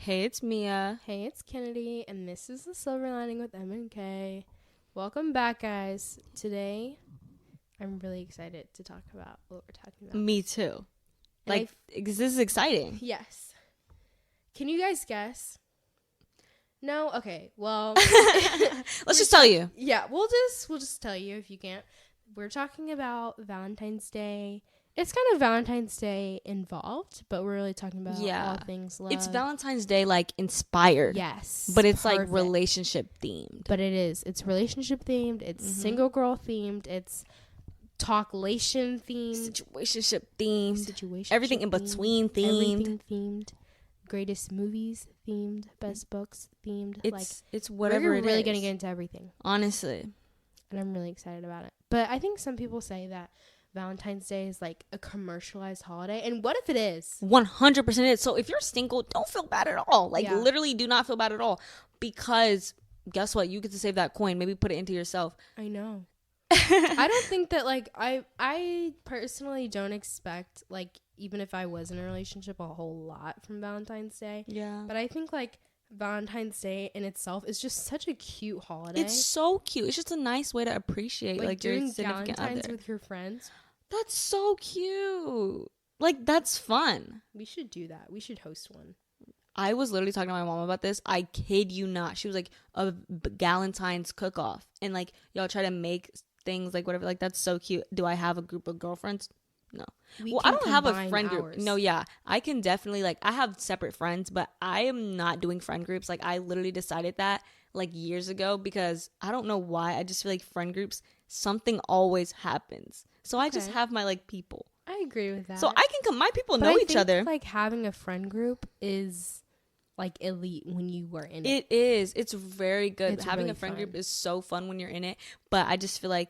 Hey, it's Mia. Hey, it's Kennedy, and this is The Silver Lining with M and K. Welcome back, guys. Today, I'm really excited to talk about what we're talking about. Me too. This is exciting. Yes. Can you guys guess? No? Okay, well. Let's just tell you. Yeah, we'll just tell you if you can't. We're talking about Valentine's Day. It's kind of Valentine's Day involved, but we're really talking about all things love. It's Valentine's Day, inspired. Yes. But it's, relationship themed. But it is. It's relationship themed. It's single girl themed. It's talklation themed. Situationship themed. Everything in between themed. Everything themed. Greatest movies themed. Best books themed. It's whatever it is. We're really going to get into everything. Honestly. And I'm really excited about it. But I think some people say that Valentine's Day is like a commercialized holiday. And what if it is? 100% it is. So if you're single, don't feel bad at all. Literally do not feel bad at all. Because guess what? You get to save that coin. Maybe put it into yourself. I know. I don't think that I personally don't expect even if I was in a relationship a whole lot from Valentine's Day. Yeah. But I think Valentine's Day in itself is just such a cute holiday. It's so cute. It's just a nice way to appreciate your doing significant Valentine's other with your friends. That's so cute. That's fun. We should do that. We should host one. I was literally talking to my mom about this. I kid you not. She was like, a valentine's cook-off. And y'all try to make things whatever. That's so cute. Do I have a group of girlfriends? No. I don't have a friend group. No, yeah. I can definitely I have separate friends, but I am not doing friend groups. I literally decided that years ago because I don't know why. I just feel friend groups, something always happens. So I just have my people. I agree with that. So I can come. My people know each other. Having a friend group is elite when you were in it. It is. It's very good. Having really a friend fun. group is so fun when you're in it. But I just feel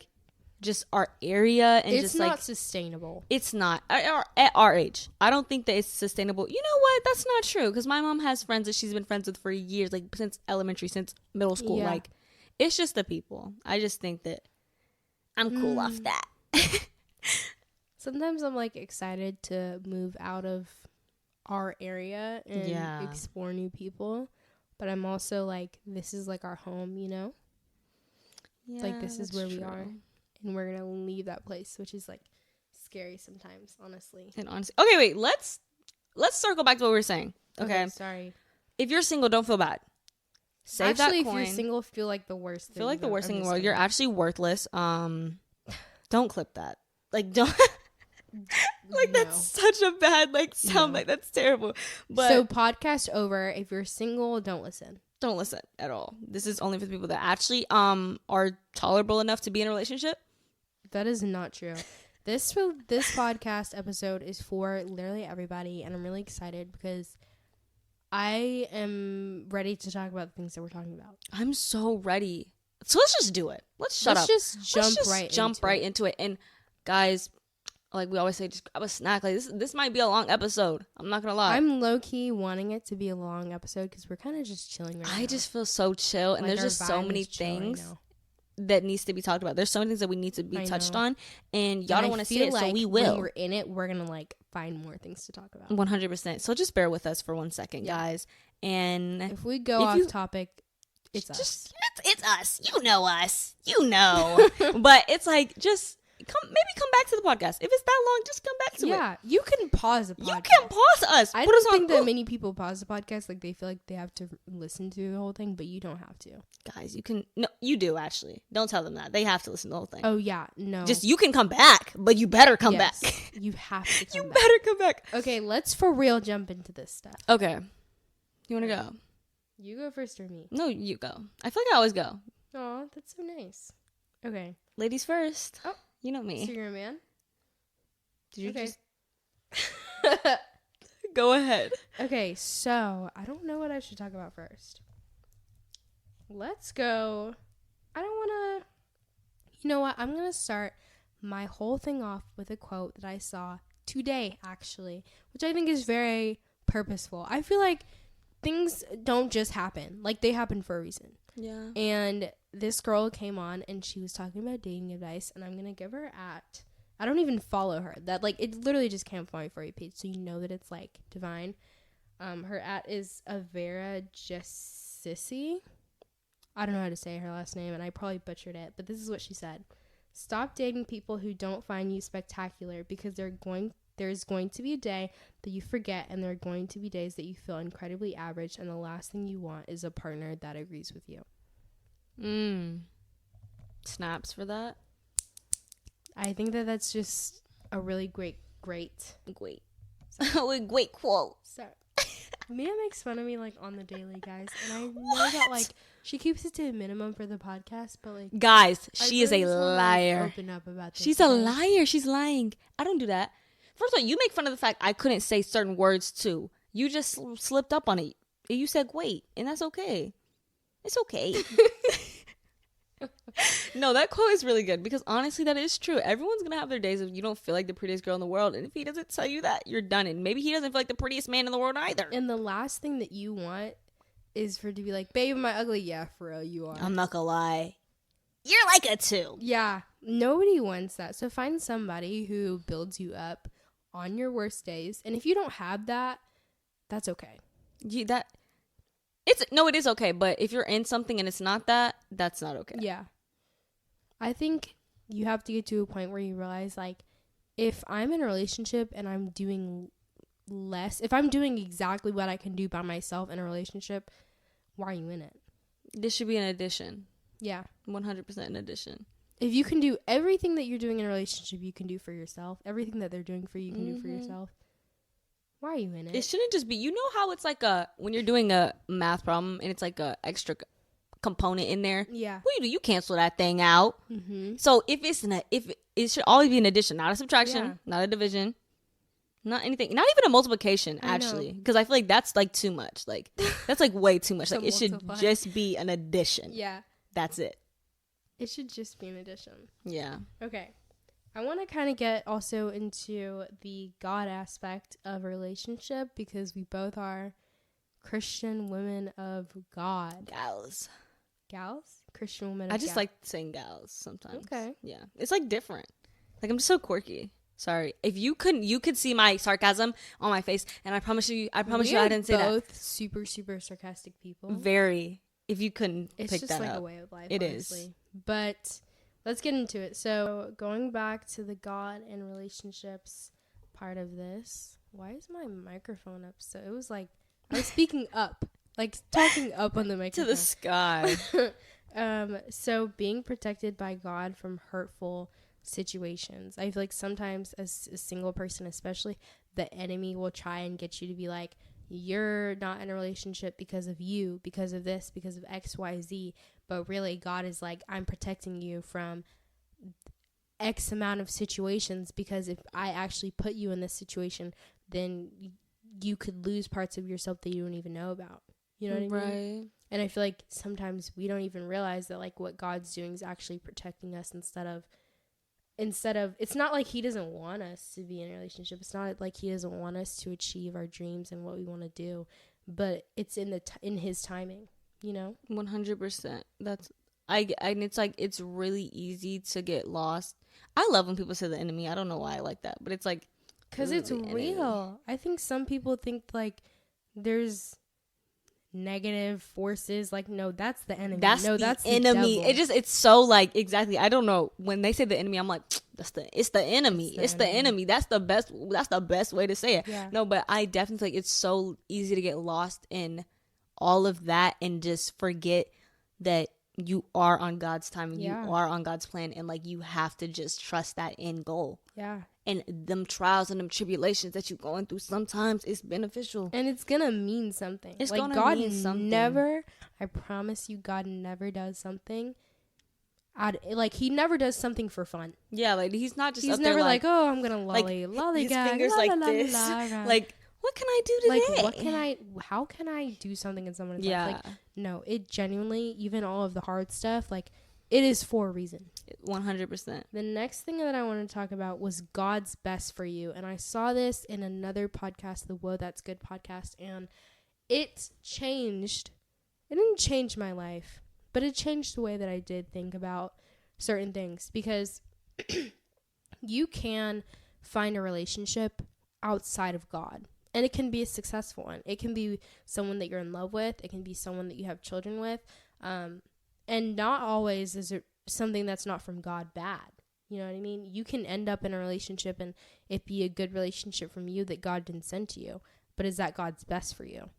just our area and it's not sustainable. It's not at our age. I don't think that it's sustainable. You know what? That's not true because my mom has friends that she's been friends with for years, since elementary, since middle school. Yeah. It's just the people. I just think that I'm cool off that. Sometimes I'm excited to move out of our area and explore new people, but I'm also this is our home, you know? Yeah, this is where we true. are, and we're gonna leave that place, which is scary sometimes, honestly. And honestly, okay, wait, let's circle back to what we were saying. Okay, sorry. If you're single, don't feel bad. Save that coin. If you're single, feel the worst thing. Feel the worst thing in the world. You're actually worthless. Don't clip that. Don't. That's such a bad sound. No. That's terrible. But so podcast over. If you're single, don't listen. Don't listen at all. This is only for the people that actually are tolerable enough to be in a relationship. That is not true. This podcast episode is for literally everybody, and I'm really excited because I am ready to talk about the things that we're talking about. I'm so ready. So let's just do it. Let's just jump right into it. And guys, we always say, just grab a snack. This might be a long episode. I'm not gonna lie. I'm low key wanting it to be a long episode because we're kind of just chilling right now. I just feel so chill, and there's just so many things that needs to be talked about. There's so many things that we need to be touched on, and y'all don't want to see it, so we will. When we're in it, we're gonna find more things to talk about. 100%. So just bear with us for 1 second, guys. And if we go off topic, it's us. It's us. You know us. You know. But it's come back to the podcast. If it's that long, just come back to it. Yeah, you can pause the podcast. You can pause us. I don't think that many people pause the podcast. They feel they have to listen to the whole thing, but you don't have to. Guys, you can. No, you do actually. Don't tell them that. They have to listen to the whole thing. Oh yeah, no. Just you can come back, but you better come back. You have to come back. Better come back. Okay, let's for real jump into this stuff. Okay. You want to go? You go first or me? No, you go. I feel I always go. Aw, that's so nice. Okay. Ladies first. Oh. You know me. So you're a man? Did you just... Go ahead. Okay, so I don't know what I should talk about first. Let's go. I don't want to... You know what? I'm going to start my whole thing off with a quote that I saw today, actually, which I think is very purposeful. I feel things don't just happen. They happen for a reason. Yeah. And this girl came on and she was talking about dating advice, and I'm going to give her I don't even follow her. That it literally just came up on my For You page, so you know that it's divine. Her is Avera Jessisi. I don't know how to say her last name, and I probably butchered it, but this is what she said. Stop dating people who don't find you spectacular, because there's going to be a day that you forget, and there are going to be days that you feel incredibly average, and the last thing you want is a partner that agrees with you. Snaps for that. I think that's just a really great Great quote. So Mia makes fun of me like on the daily, guys, and I know that like she keeps it to a minimum for the podcast, but like guys, she is really a just wanna, liar. like, open up about this. She's a liar. She's lying. I don't do that. First of all, you make fun of the fact I couldn't say certain words too. You just slipped up on it. You said wait, and that's okay. It's okay. No, that quote is really good, because honestly, that is true. Everyone's gonna have their days if you don't feel like the prettiest girl in the world, and if he doesn't tell you that, you're done. And maybe he doesn't feel like the prettiest man in the world either. And the last thing that you want is for it to be like, babe, am I ugly? Yeah, for real, you are. I'm not gonna lie. You're like a 2. Yeah, nobody wants that. So find somebody who builds you up on your worst days, and if you don't have that, that's okay. It is okay, but if you're in something and it's not that, that's not okay. Yeah. I think you have to get to a point where you realize, like, if I'm in a relationship and I'm doing less, if I'm doing exactly what I can do by myself in a relationship, why are you in it? This should be an addition. Yeah. 100% an addition. If you can do everything that you're doing in a relationship, you can do for yourself. Everything that they're doing for you, you can do for yourself. Why are you in it? It shouldn't just be, you know how it's like when you're doing a math problem and it's like a extra component in there. Yeah. What do? You cancel that thing out. Mm-hmm. So if it should always be an addition, not a subtraction, not a division, not anything, not even a multiplication, actually, because I feel like that's like too much. Like that's like way too much. Like it should just be an addition. Yeah. That's it. It should just be an addition. Yeah. Okay. I want to kind of get also into the God aspect of a relationship, because we both are Christian women of God. Gals? Christian women of God. I just like saying gals sometimes. Okay. Yeah. It's like different. Like I'm just so quirky. Sorry. If you could see my sarcasm on my face, and I promise you I didn't say that. Both super, super sarcastic people. Very. If you couldn't pick that up. It's just like a way of life, it honestly. is. But let's get into it. So going back to the God and relationships part of this, why is my microphone up? So it was like I was speaking up, like talking up on the microphone. To the sky. So being protected by God from hurtful situations. I feel like sometimes as a single person, especially, the enemy will try and get you to be like, you're not in a relationship because of you, because of this, because of X, Y, Z. But really, God is like, I'm protecting you from X amount of situations, because if I actually put you in this situation, then you could lose parts of yourself that you don't even know about. You know what I mean? Right. And I feel like sometimes we don't even realize that like what God's doing is actually protecting us instead of it's not like he doesn't want us to be in a relationship. It's not like he doesn't want us to achieve our dreams and what we want to do, but it's in his timing, you know? 100%. And it's like, it's really easy to get lost. I love when people say the enemy. I don't know why I like that, but it's like, because it's real. I think some people think like there's negative forces, like, no, that's the enemy. That's the enemy. It's so like, exactly. I don't know, when they say the enemy, I'm like, it's the enemy. It's the enemy. That's the best way to say it. Yeah. No, but I definitely think it's so easy to get lost in all of that and just forget that you are on God's time and you are on God's plan, and like you have to just trust that end goal. Yeah. And them trials and them tribulations that you're going through, sometimes it's beneficial. And it's going to mean something. It's like, going to God mean something. I promise you, God never does something. Like, he never does something for fun. Yeah, like, he's not just He's up never there like, oh, I'm going to lolly his fingers like this. Like, what can I do today? Like, how can I do something in someone's life? Like, no, it genuinely, even all of the hard stuff, like, it is for a reason. 100%. The next thing that I want to talk about was God's best for you. And I saw this in another podcast, the Whoa, That's Good podcast. And it didn't change my life, but it changed the way that I did think about certain things. Because you can find a relationship outside of God. And it can be a successful one. It can be someone that you're in love with. It can be someone that you have children with. And not always is it something that's not from God bad. You know what I mean? You can end up in a relationship and it be a good relationship from you that God didn't send to you. But is that God's best for you?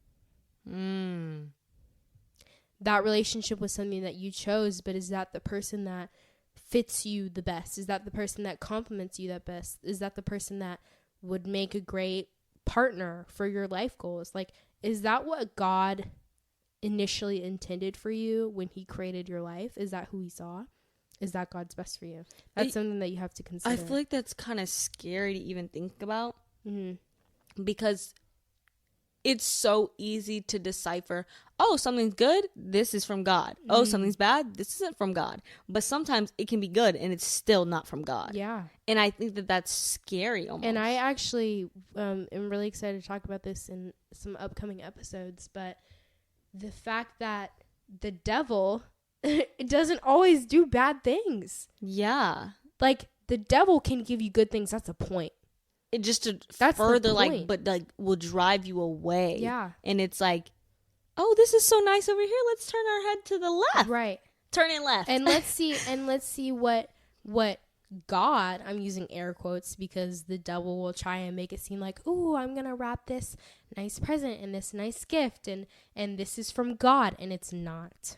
That relationship was something that you chose, but is that the person that fits you the best? Is that the person that complements you the best? Is that the person that would make a great partner for your life goals? Like, is that what God initially intended for you when he created your life? Is that who he saw? Is that God's best for you? That's something that you have to consider. I feel like that's kind of scary to even think about, because it's so easy to decipher, oh, something's good, this is from God. Oh, something's bad, this isn't from God. But sometimes it can be good and it's still not from God. Yeah. And I think that that's scary almost. And I actually am really excited to talk about this in some upcoming episodes. But the fact that the devil it doesn't always do bad things. Yeah. Like, the devil can give you good things. That's a point. It just to That's further, the like, point. but, like, will drive you away. Yeah. And it's like, oh, this is so nice over here. Let's turn our head to the left. Right. Turn it left. And let's see what God, I'm using air quotes because the devil will try and make it seem like, oh, I'm going to wrap this nice present and this nice gift and this is from God, and it's not.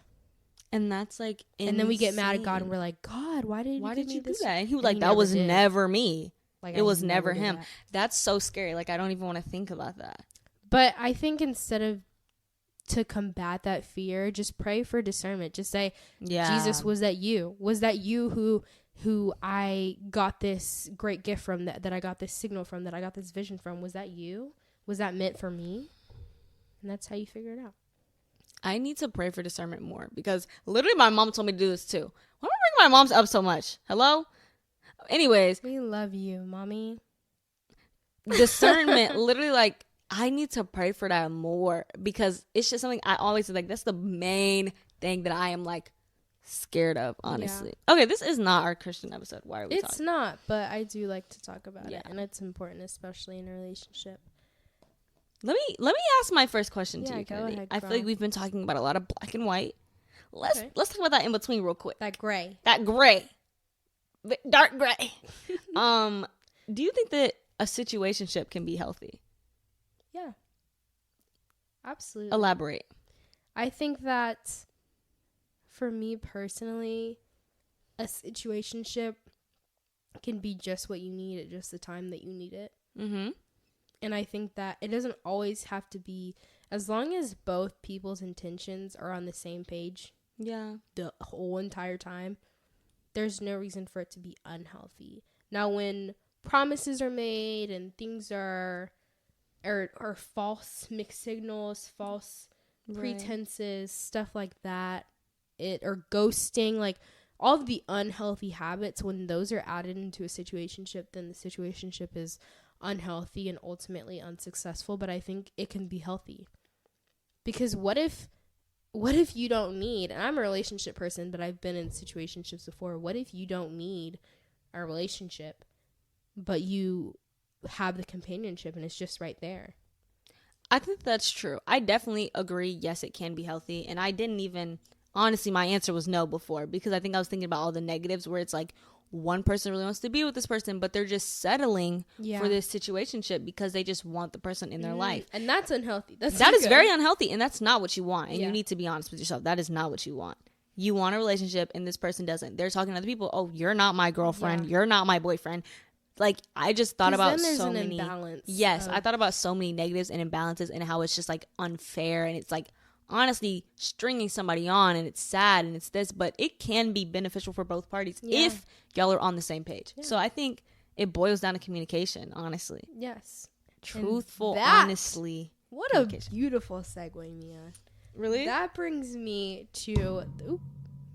And that's like insane. And then we get mad at God and we're like, God, why did you do that? And he was like, that was never me. Like, it was never him. That's so scary. Like, I don't even want to think about that. But I think instead of to combat that fear, just pray for discernment. Just say, Jesus, was that you? Was that you who I got this great gift from, that I got this signal from, that I got this vision from? Was that you? Was that meant for me? And that's how you figure it out. I need to pray for discernment more, because literally my mom told me to do this too. Why do I bring my moms up so much? Hello? Anyways. We love you, mommy. Discernment, literally, like, I need to pray for that more, because it's just something I always like. That's the main thing that I am, like, scared of, honestly. Yeah. Okay, this is not our Christian episode. Why are we talking? It's not, but I do like to talk about it, and it's important, especially in a relationship. Let me ask my first question to you, Kennedy. Ahead, I feel like we've been talking about a lot of black and white. Let's talk about that in between real quick. That gray. Dark gray. Do you think that a situationship can be healthy? Yeah. Absolutely. Elaborate. I think that for me personally, a situationship can be just what you need at just the time that you need it. Mm-hmm. And I think that it doesn't always have to be, as long as both people's intentions are on the same page. Yeah. The whole entire time, there's no reason for it to be unhealthy. Now, when promises are made and things are false mixed signals, false pretenses, stuff like that, or ghosting, like all of the unhealthy habits, when those are added into a situationship, then the situationship is unhealthy and ultimately unsuccessful. But I think it can be healthy, because what if you don't need, and I'm a relationship person, but I've been in situationships before, what if you don't need a relationship, but you have the companionship and it's just right there? I think that's true. I definitely agree. Yes, it can be healthy. And I didn't even, honestly, my answer was no before, because I think I was thinking about all the negatives where it's like, one person really wants to be with this person, but they're just settling for this situationship because they just want the person in their life. And that's unhealthy. That is very unhealthy, and that's not what you want. And you need to be honest with yourself. That is not what you want. You want a relationship, and this person doesn't. They're talking to other people. Oh, you're not my girlfriend. You're not my boyfriend. Like, I just thought about so many. Imbalance. Yes, I thought about so many negatives and imbalances, and how it's just like unfair, and it's like, honestly, stringing somebody on, and it's sad, and it's this, but it can be beneficial for both parties if y'all are on the same page. So I think it boils down to communication, honestly. Yes. Truthful, honestly. What a beautiful segue, Mia. Really? That brings me to,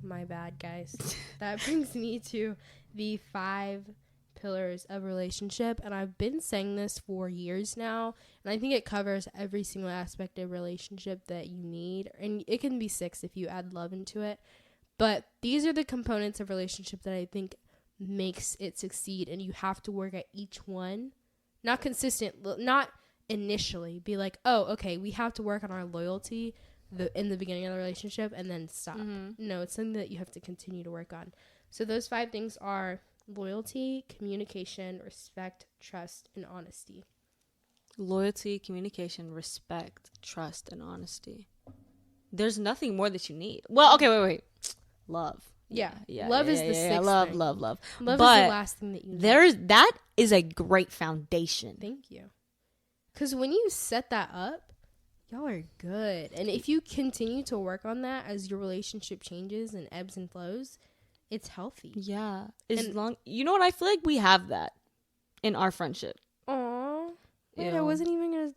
my bad, guys. That brings me to the 5 pillars of relationship, and I've been saying this for years now, and I think it covers every single aspect of relationship that you need, and it can be 6 if you add love into it, but these are the components of relationship that I think makes it succeed, and you have to work at each one. Not consistent, not initially be like, oh, okay, we have to work on our loyalty in the beginning of the relationship and then stop. No, it's something that you have to continue to work on. So those 5 things are loyalty, communication, respect, trust, and honesty. Loyalty, communication, respect, trust, and honesty. There's nothing more that you need. Well, okay, wait. Love. Yeah. Love is the 6th thing. Love. Love but is the last thing that you need. That is a great foundation. Thank you. Because when you set that up, y'all are good. And if you continue to work on that as your relationship changes and ebbs and flows, it's healthy. Yeah. You know what? I feel like we have that in our friendship. Aw. Wait, I wasn't even going to.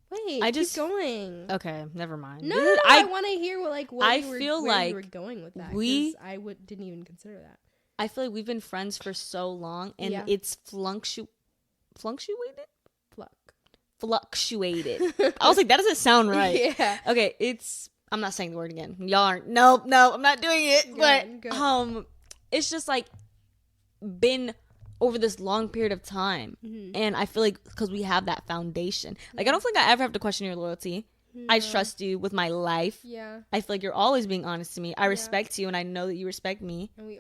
Wait, keep going. Okay, never mind. No, I want to hear where you were going with that. I didn't even consider that. I feel like we've been friends for so long, and it's fluctuated. I was like, that doesn't sound right. Yeah. Okay, I'm not saying the word again. Y'all aren't. No, I'm not doing it. But it's just like been over this long period of time. And I feel like because we have that foundation, like I don't think I ever have to question your loyalty. I trust you with my life. Yeah. I feel like you're always being honest to me. I respect you, and I know that you respect me. And we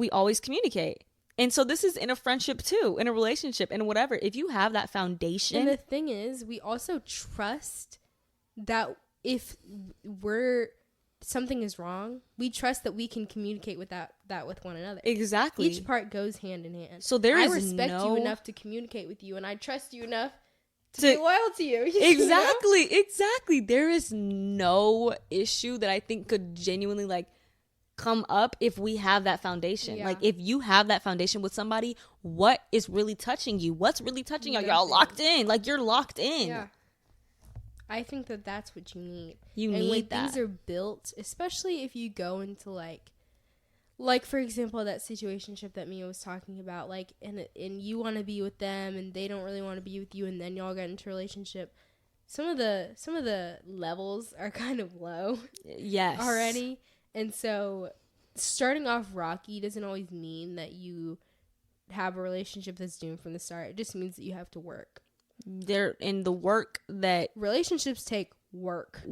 always communicate. And so this is in a friendship too, in a relationship, and whatever. If you have that foundation. And the thing is, we also trust that if something is wrong, we trust that we can communicate with that with one another. Exactly. Each part goes hand in hand. So I respect you enough to communicate with you, and I trust you enough to be loyal to you. Exactly. There is no issue that I think could genuinely come up if we have that foundation. Like if you have that foundation with somebody, what is really touching you? What's really touching you? Y'all locked in. Like you're locked in. Yeah. I think that that's what you need. When things are built, especially if you go into like for example, that situationship that Mia was talking about, and you want to be with them and they don't really want to be with you, and then y'all get into a relationship. Some of the levels are kind of low. Yes. Already. And so starting off rocky doesn't always mean that you have a relationship that's doomed from the start. It just means that you have to work. They're in the work that relationships take work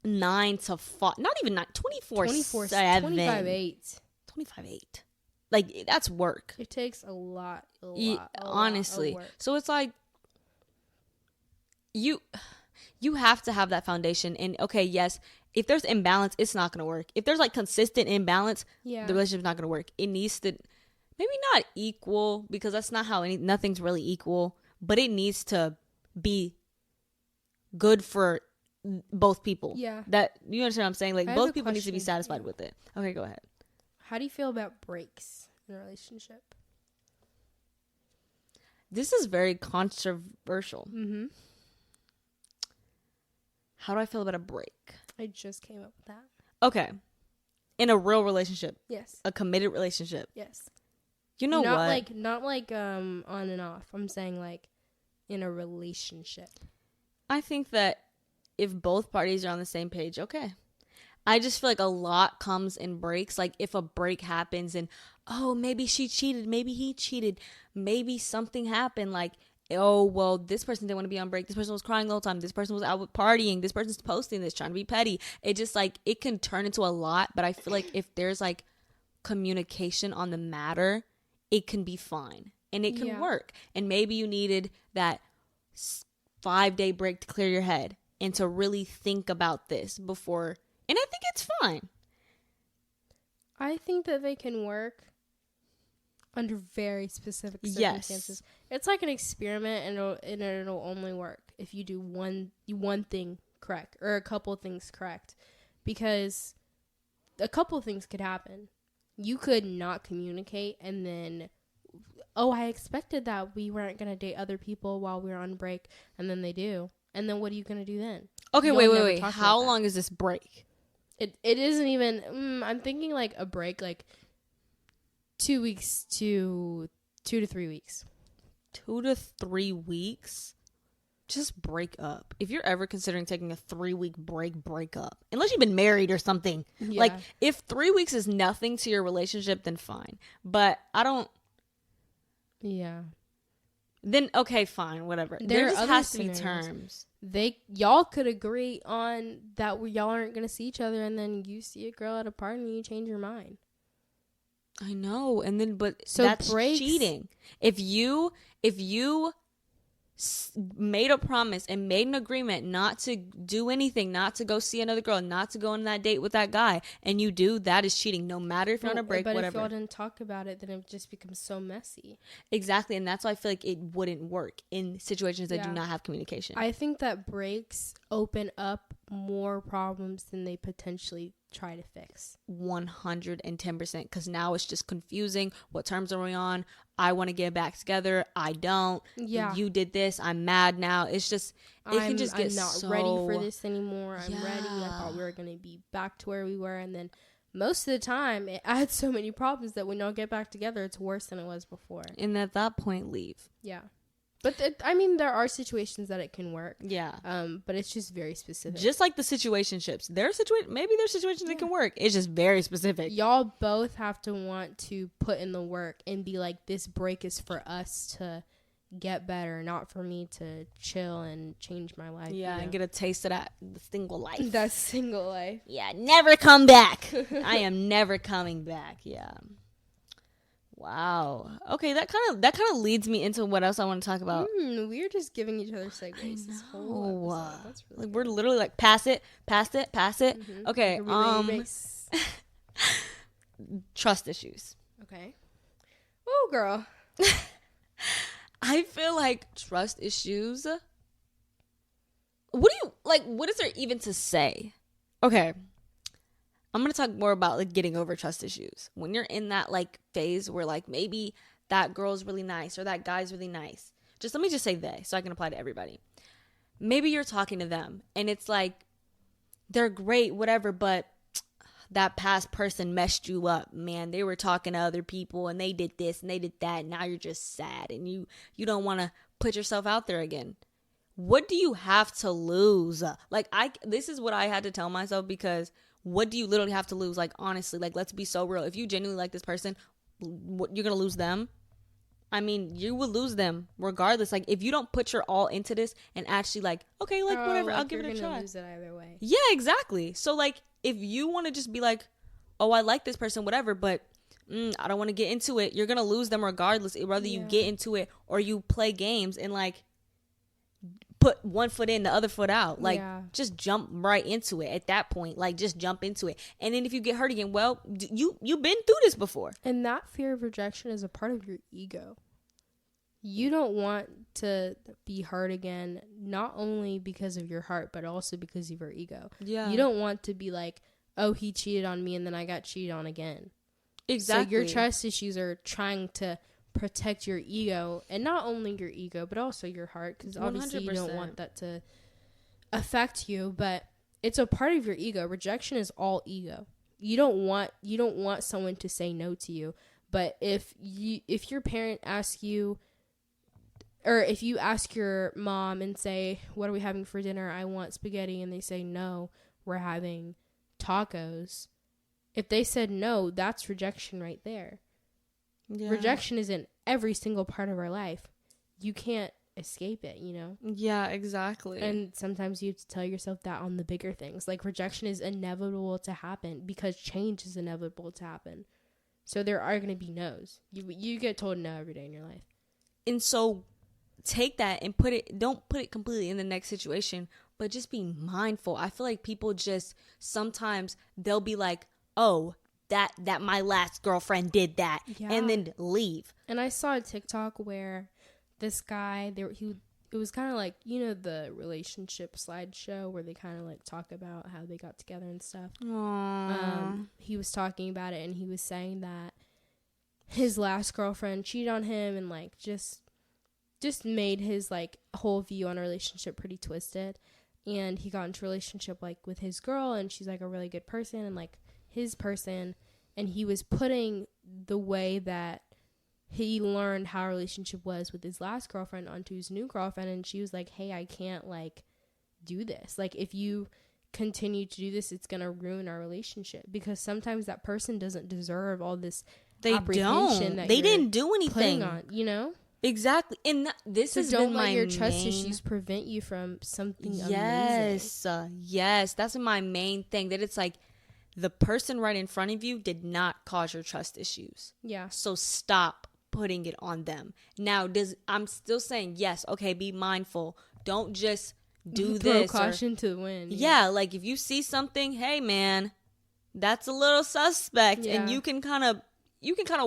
9 to 5, not even 9, 24/7, 25/8. Like that's work. It takes a lot honestly. Of work. So it's like you have to have that foundation. And okay, yes, if there's imbalance, it's not going to work. If there's consistent imbalance, the relationship's not going to work. It needs to, maybe not equal, because that's not how nothing's really equal, but it needs to be good for both people. Yeah. That, you understand what I'm saying? Both people need to be satisfied with it. Okay, go ahead. How do you feel about breaks in a relationship? This is very controversial. Mm-hmm. How do I feel about a break? I just came up with that. Okay. In a real relationship. Yes. A committed relationship. Yes. You know what? Not on and off. I'm saying in a relationship. I think that if both parties are on the same page, okay. I just feel like a lot comes in breaks. If a break happens and, oh, maybe she cheated, maybe he cheated, maybe something happened, oh, well, this person didn't want to be on break. This person was crying the whole time. This person was out partying. This person's posting this, trying to be petty. It just it can turn into a lot. But I feel like if there's communication on the matter, it can be fine and it can work. And maybe you needed that 5-day break to clear your head and to really think about this before. And I think it's fine. I think that they can work under very specific circumstances. Yes. It's like an experiment, and it'll only work if you do one thing correct or a couple of things correct, because a couple of things could happen. You could not communicate, and then, oh, I expected that we weren't going to date other people while we were on break, and then they do. And then what are you going to do then? Okay, wait. How long is this break? It isn't even, I'm thinking a break, 2 weeks to 2 to 3 weeks. 2 to 3 weeks? Just break up. If you're ever considering taking a 3-week break up. Unless you've been married or something. Yeah. If 3 weeks is nothing to your relationship, then fine. But I don't. Yeah. then okay, fine, whatever. There just has to be terms. Y'all could agree on that y'all aren't gonna see each other, and then you see a girl at a party and you change your mind. I know, and then so that's cheating. If you made a promise and made an agreement not to do anything, not to go see another girl, not to go on that date with that guy, and you do, that is cheating, no matter if you're on a break, whatever. But if y'all didn't talk about it, then it just becomes so messy. Exactly, and that's why I feel like it wouldn't work in situations that do not have communication. I think that breaks open up more problems than they potentially try to fix. 110%, because now it's just confusing. What terms are we on? I want to get back together. I don't. Yeah. You did this. I'm mad now. It's just, can just get I'm not ready for this anymore. I'm ready. I thought we were going to be back to where we were. And then most of the time, it adds so many problems that when y'all get back together, it's worse than it was before. And at that point, leave. Yeah. But there are situations that it can work. Yeah. But it's just very specific. Just like the situationships. Maybe there's situations that can work. It's just very specific. Y'all both have to want to put in the work and be like, this break is for us to get better, not for me to chill and change my life. Yeah, and get a taste of that single life. That single life. Yeah, never come back. I am never coming back. Yeah. Wow. Okay, that kind of leads me into what else I want to talk about. We're just giving each other segues this whole episode. That's really we're literally like pass it. Mm-hmm. Okay. Trust issues. Okay. Oh, girl. I feel like trust issues. What is there even to say? Okay. I'm going to talk more about like getting over trust issues. When you're in that like phase where like maybe that girl's really nice or that guy's really nice. Let me just say they so I can apply to everybody. Maybe you're talking to them and it's like they're great, whatever, but that past person messed you up, man. They were talking to other people and they did this and they did that. And now you're just sad and you don't want to put yourself out there again. What do you have to lose? This is what I had to tell myself, because what do you literally have to lose? Like, honestly, like, let's be so real. If you genuinely like this person, you're going to lose them. I mean, you will lose them regardless. Like, if you don't put your all into this and actually like, okay, like whatever, I'll give it a try. Lose it either way. Yeah, exactly. So like, if you want to just be like, oh, I like this person, whatever, but I don't want to get into it, you're going to lose them regardless. Whether you get into it or you play games and like put one foot in, the other foot out. Like, just jump right into it at that point. Like, just jump into it. And then if you get hurt again, well, you've been through this before. And that fear of rejection is a part of your ego. You don't want to be hurt again, not only because of your heart, but also because of your ego. Yeah. You don't want to be like, oh, he cheated on me and then I got cheated on again. Exactly. So your trust issues are trying to protect your ego, and not only your ego but also your heart, because obviously 100%. You don't want that to affect you, but it's a part of your ego. Rejection is all ego. You don't want someone to say no to you, but if your parent asks you, or if you ask your mom and say, what are we having for dinner? I want spaghetti, and they say no, we're having tacos. If they said no, that's rejection right there. Yeah. Rejection is in every single part of our life. You can't escape it, you know? Yeah, exactly. And sometimes you have to tell yourself that on the bigger things. Like, rejection is inevitable to happen because change is inevitable to happen. So there are going to be no's. You get told no every day in your life. And so take that and don't put it completely in the next situation, but just be mindful. I feel like people just, sometimes they'll be like, oh, that my last girlfriend did that, and then leave. And I saw a TikTok where this guy, it was kind of like, you know, the relationship slideshow where they kind of like talk about how they got together and stuff. He was talking about it, and he was saying that his last girlfriend cheated on him and like just made his like whole view on a relationship pretty twisted. And he got into a relationship like with his girl, and she's like a really good person and like his person, and he was putting the way that he learned how a relationship was with his last girlfriend onto his new girlfriend, and she was like, hey, I can't like do this. Like, if you continue to do this, it's gonna ruin our relationship, because sometimes that person doesn't deserve all this apprehension that they didn't do anything on, you know? Exactly. And this So has don't been let my your trust main... issues prevent you from something amazing. Yes, that's my main thing, that it's like the person right in front of you did not cause your trust issues. Yeah. So stop putting it on them. Now, I'm still saying, yes, okay, be mindful. Don't just do Throw this. caution to the wind. Yeah, like if you see something, hey man, that's a little suspect, and you can kind of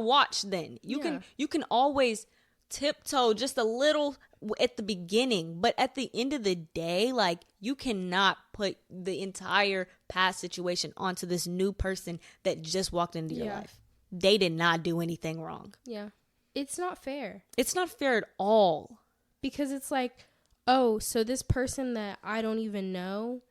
watch. Then you can always tiptoe just a little at the beginning, but at the end of the day, like, you cannot put the entire past situation onto this new person that just walked into your life. They did not do anything wrong. Yeah. It's not fair. It's not fair at all. Because it's like, oh, so this person that I don't even know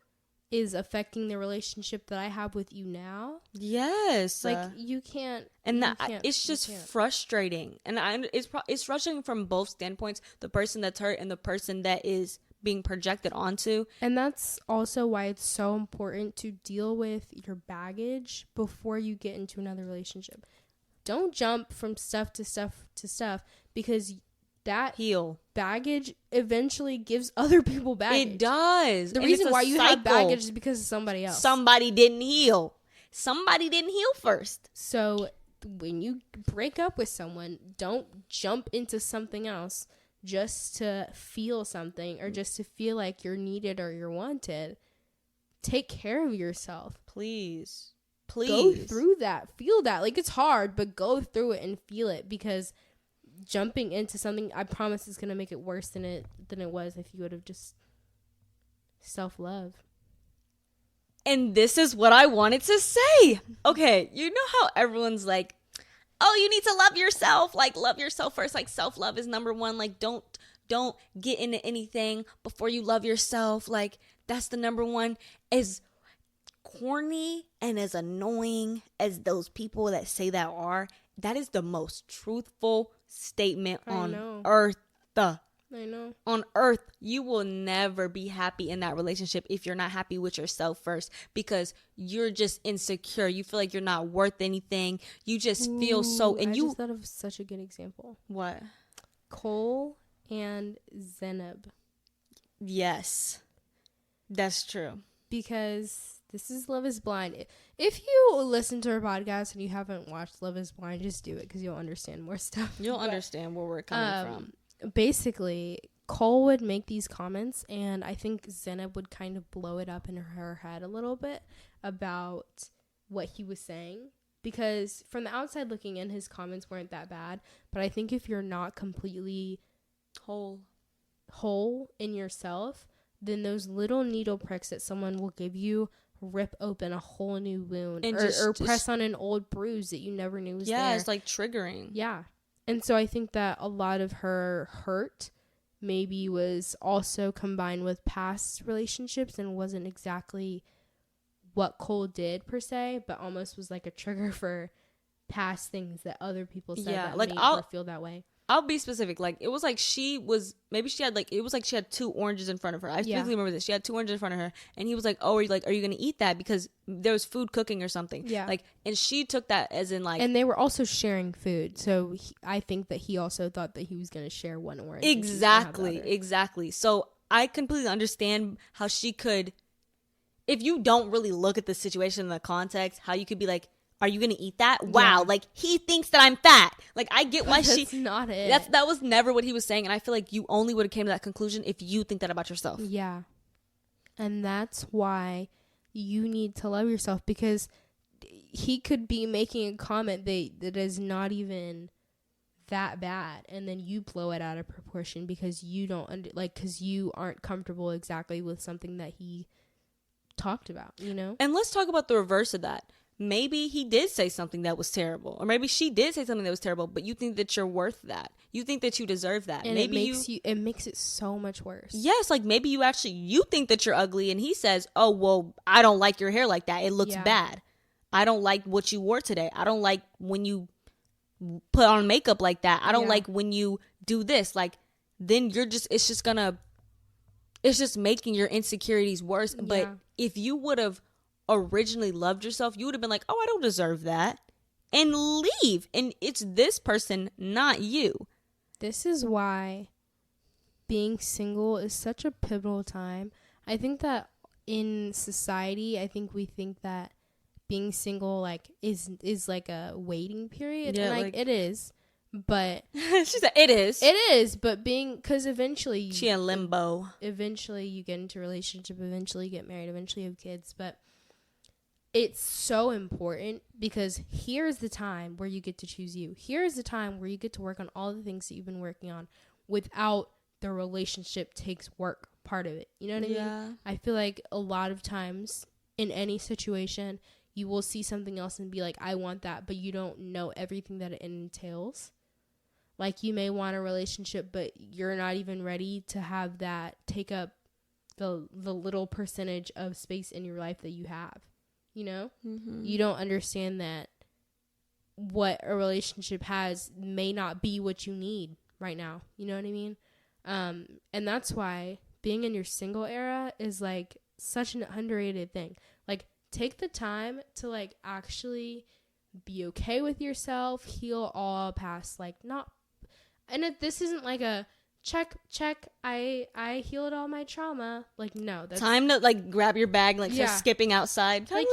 is affecting the relationship that I have with you now. Yes. Like, you can't. And it's just frustrating. And it's frustrating from both standpoints, the person that's hurt and the person that is being projected onto. And that's also why it's so important to deal with your baggage before you get into another relationship. Don't jump from stuff to stuff to stuff, because that baggage eventually gives other people baggage. It does. The reason why you have baggage is because of somebody else. Somebody didn't heal. Somebody didn't heal first. So when you break up with someone, don't jump into something else just to feel something or just to feel like you're needed or you're wanted. Take care of yourself. Please. Go through that. Feel that. Like, it's hard, but go through it and feel it, because jumping into something, I promise, is going to make it worse than it was if you would have just self-love. And this is what I wanted to say. Okay, you know how everyone's like, oh, you need to love yourself. Like, love yourself first. Like, self-love is number one. Like, don't get into anything before you love yourself. Like, that's the number one. As corny and as annoying as those people that say that is the most truthful statement on earth. I know. On earth, you will never be happy in that relationship if you're not happy with yourself first, because you're just insecure. You feel like you're not worth anything. You just feel so... And I just thought of such a good example. What? Cole and Zeneb. Yes. That's true. Because this is Love is Blind. If you listen to our podcast and you haven't watched Love is Blind, just do it, because you'll understand more stuff. You'll understand where we're coming from. Basically, Cole would make these comments, and I think Zeneb would kind of blow it up in her head a little bit about what he was saying, because from the outside looking in, his comments weren't that bad, but I think if you're not completely whole in yourself, then those little needle pricks that someone will give you rip open a whole new wound, or press on an old bruise that you never knew was there. Yeah, it's like triggering. Yeah. And so I think that a lot of her hurt maybe was also combined with past relationships and wasn't exactly what Cole did per se, but almost was like a trigger for past things that other people said that made her feel that way. I'll be specific. Like, it was like she had 2 oranges in front of her. I specifically remember this. She had 2 oranges in front of her, and he was like, oh, are you going to eat that? Because there was food cooking or something. Yeah. Like, and she took that as in like... And they were also sharing food. So I think that he also thought that he was going to share 1 orange. Exactly. So I completely understand how she could... If you don't really look at the situation in the context, how you could be like, are you going to eat that? Wow. Like, he thinks that I'm fat. Like, I get why That's not it. That was never what he was saying. And I feel like you only would have came to that conclusion if you think that about yourself. Yeah. And that's why you need to love yourself, because he could be making a comment that is not even that bad. And then you blow it out of proportion because you because you aren't comfortable exactly with something that he talked about, you know? And let's talk about the reverse of that. Maybe he did say something that was terrible, or maybe she did say something that was terrible, but you think that you're worth that. You think that you deserve that. And maybe it makes it so much worse. Yes, like maybe you think that you're ugly, and he says, "Oh, well, I don't like your hair like that. It looks bad. I don't like what you wore today. I don't like when you put on makeup like that. I don't like when you do this." Like, then it's just making your insecurities worse. Yeah. But if you would have originally loved yourself, you would have been like, oh, I don't deserve that, and leave. And it's this person, not you. this is why being single is such a pivotal time. I think that in society, I think we think that being single like is like a waiting period, Yeah, and like it is, but she said it is. But because eventually She in limbo. Eventually you get into a relationship, eventually you get married, eventually you have kids, but it's so important because here's the time where you get to choose you. Here's the time where you get to work on all the things that you've been working on without the relationship takes work part of it. You know what I mean? I feel like a lot of times in any situation, you will see something else and be like, I want that, but you don't know everything that it entails. Like, you may want a relationship, but you're not even ready to have that take up the little percentage of space in your life that you have. You know? Mm-hmm. You don't understand that what a relationship has may not be what you need right now. You know what I mean? And that's why being in your single era is, like, such an underrated thing. Like, take the time to, like, actually be okay with yourself, heal all past, like, not... And this isn't like a check, I healed all my trauma. Like, no. That's time to, like, grab your bag, like, start skipping outside. Like,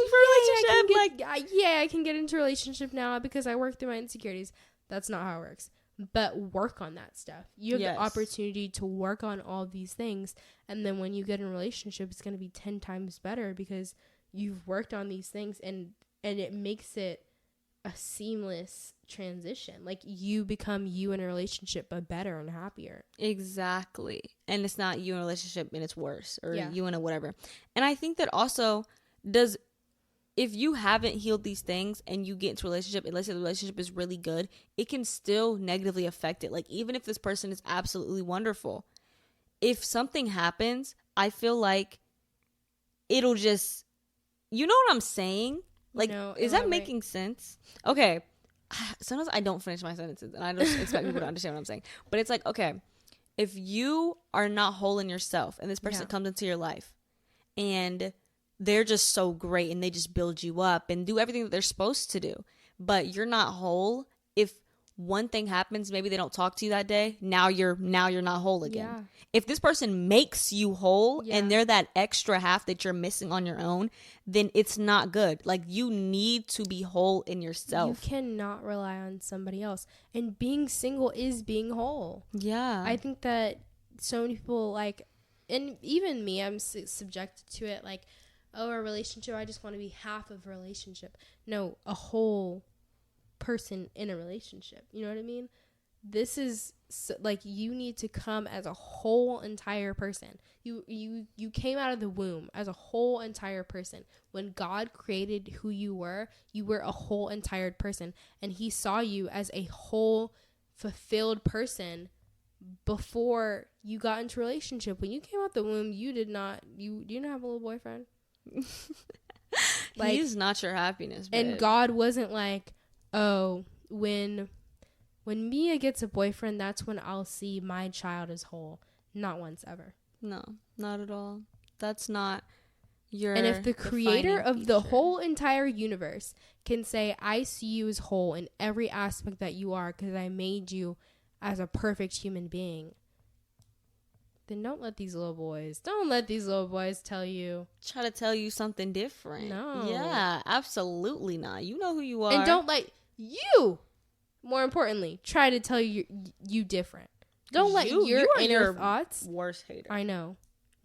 I can get into a relationship now because I worked through my insecurities. That's not how it works. But work on that stuff. You have the opportunity to work on all of these things. And then when you get in a relationship, it's going to be 10 times better because you've worked on these things. And it makes it a seamless transition. Like, you become you in a relationship, but better and happier. Exactly. And it's not you in a relationship and it's worse, or you in a whatever. And I think that also if you haven't healed these things and you get into a relationship, and let's say the relationship is really good, it can still negatively affect it. Like, even if this person is absolutely wonderful, if something happens, I feel like it'll just, you know what I'm saying? Like, no, is that making sense? Okay. Sometimes I don't finish my sentences and I just expect people to understand what I'm saying. But it's like, okay, if you are not whole in yourself and this person comes into your life and they're just so great and they just build you up and do everything that they're supposed to do, but you're not whole, if one thing happens, maybe they don't talk to you that day, now you're not whole again. Yeah. If this person makes you whole and they're that extra half that you're missing on your own, then it's not good. Like, you need to be whole in yourself. You cannot rely on somebody else. And being single is being whole. Yeah. I think that so many people, like, and even me, I'm subjected to it, like, oh, a relationship, I just want to be half of a relationship. No, a whole person in a relationship. You know what I mean? This is like, you need to come as a whole entire person. You came out of the womb as a whole entire person. When God created who you were a whole entire person, and he saw you as a whole fulfilled person before you got into a relationship. When you came out the womb, you didn't have a little boyfriend. Like, he's not your happiness, babe. And God wasn't like, oh, when Mia gets a boyfriend, that's when I'll see my child as whole. Not once ever. No, not at all. That's not your... And if the creator of the whole entire universe can say, I see you as whole in every aspect that you are because I made you as a perfect human being, then don't let these little boys try to tell you something different. No. Yeah, absolutely not. You know who you are. And don't let you, more importantly, try to tell you different. Don't let your inner thoughts... worst hater. I know.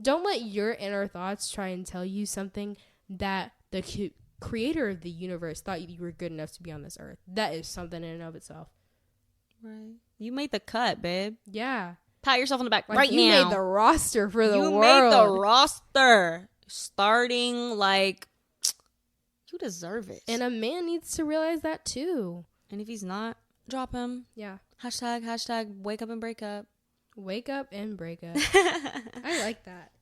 Don't let your inner thoughts try and tell you something that the creator of the universe thought you were good enough to be on this earth. That is something in and of itself. Right. You made the cut, babe. Yeah. Pat yourself on the back right now. You made the roster for the world. You made the roster. Starting, like, you deserve it. And a man needs to realize that too. And if he's not, drop him. Yeah. Hashtag wake up and break up. Wake up and break up. I like that.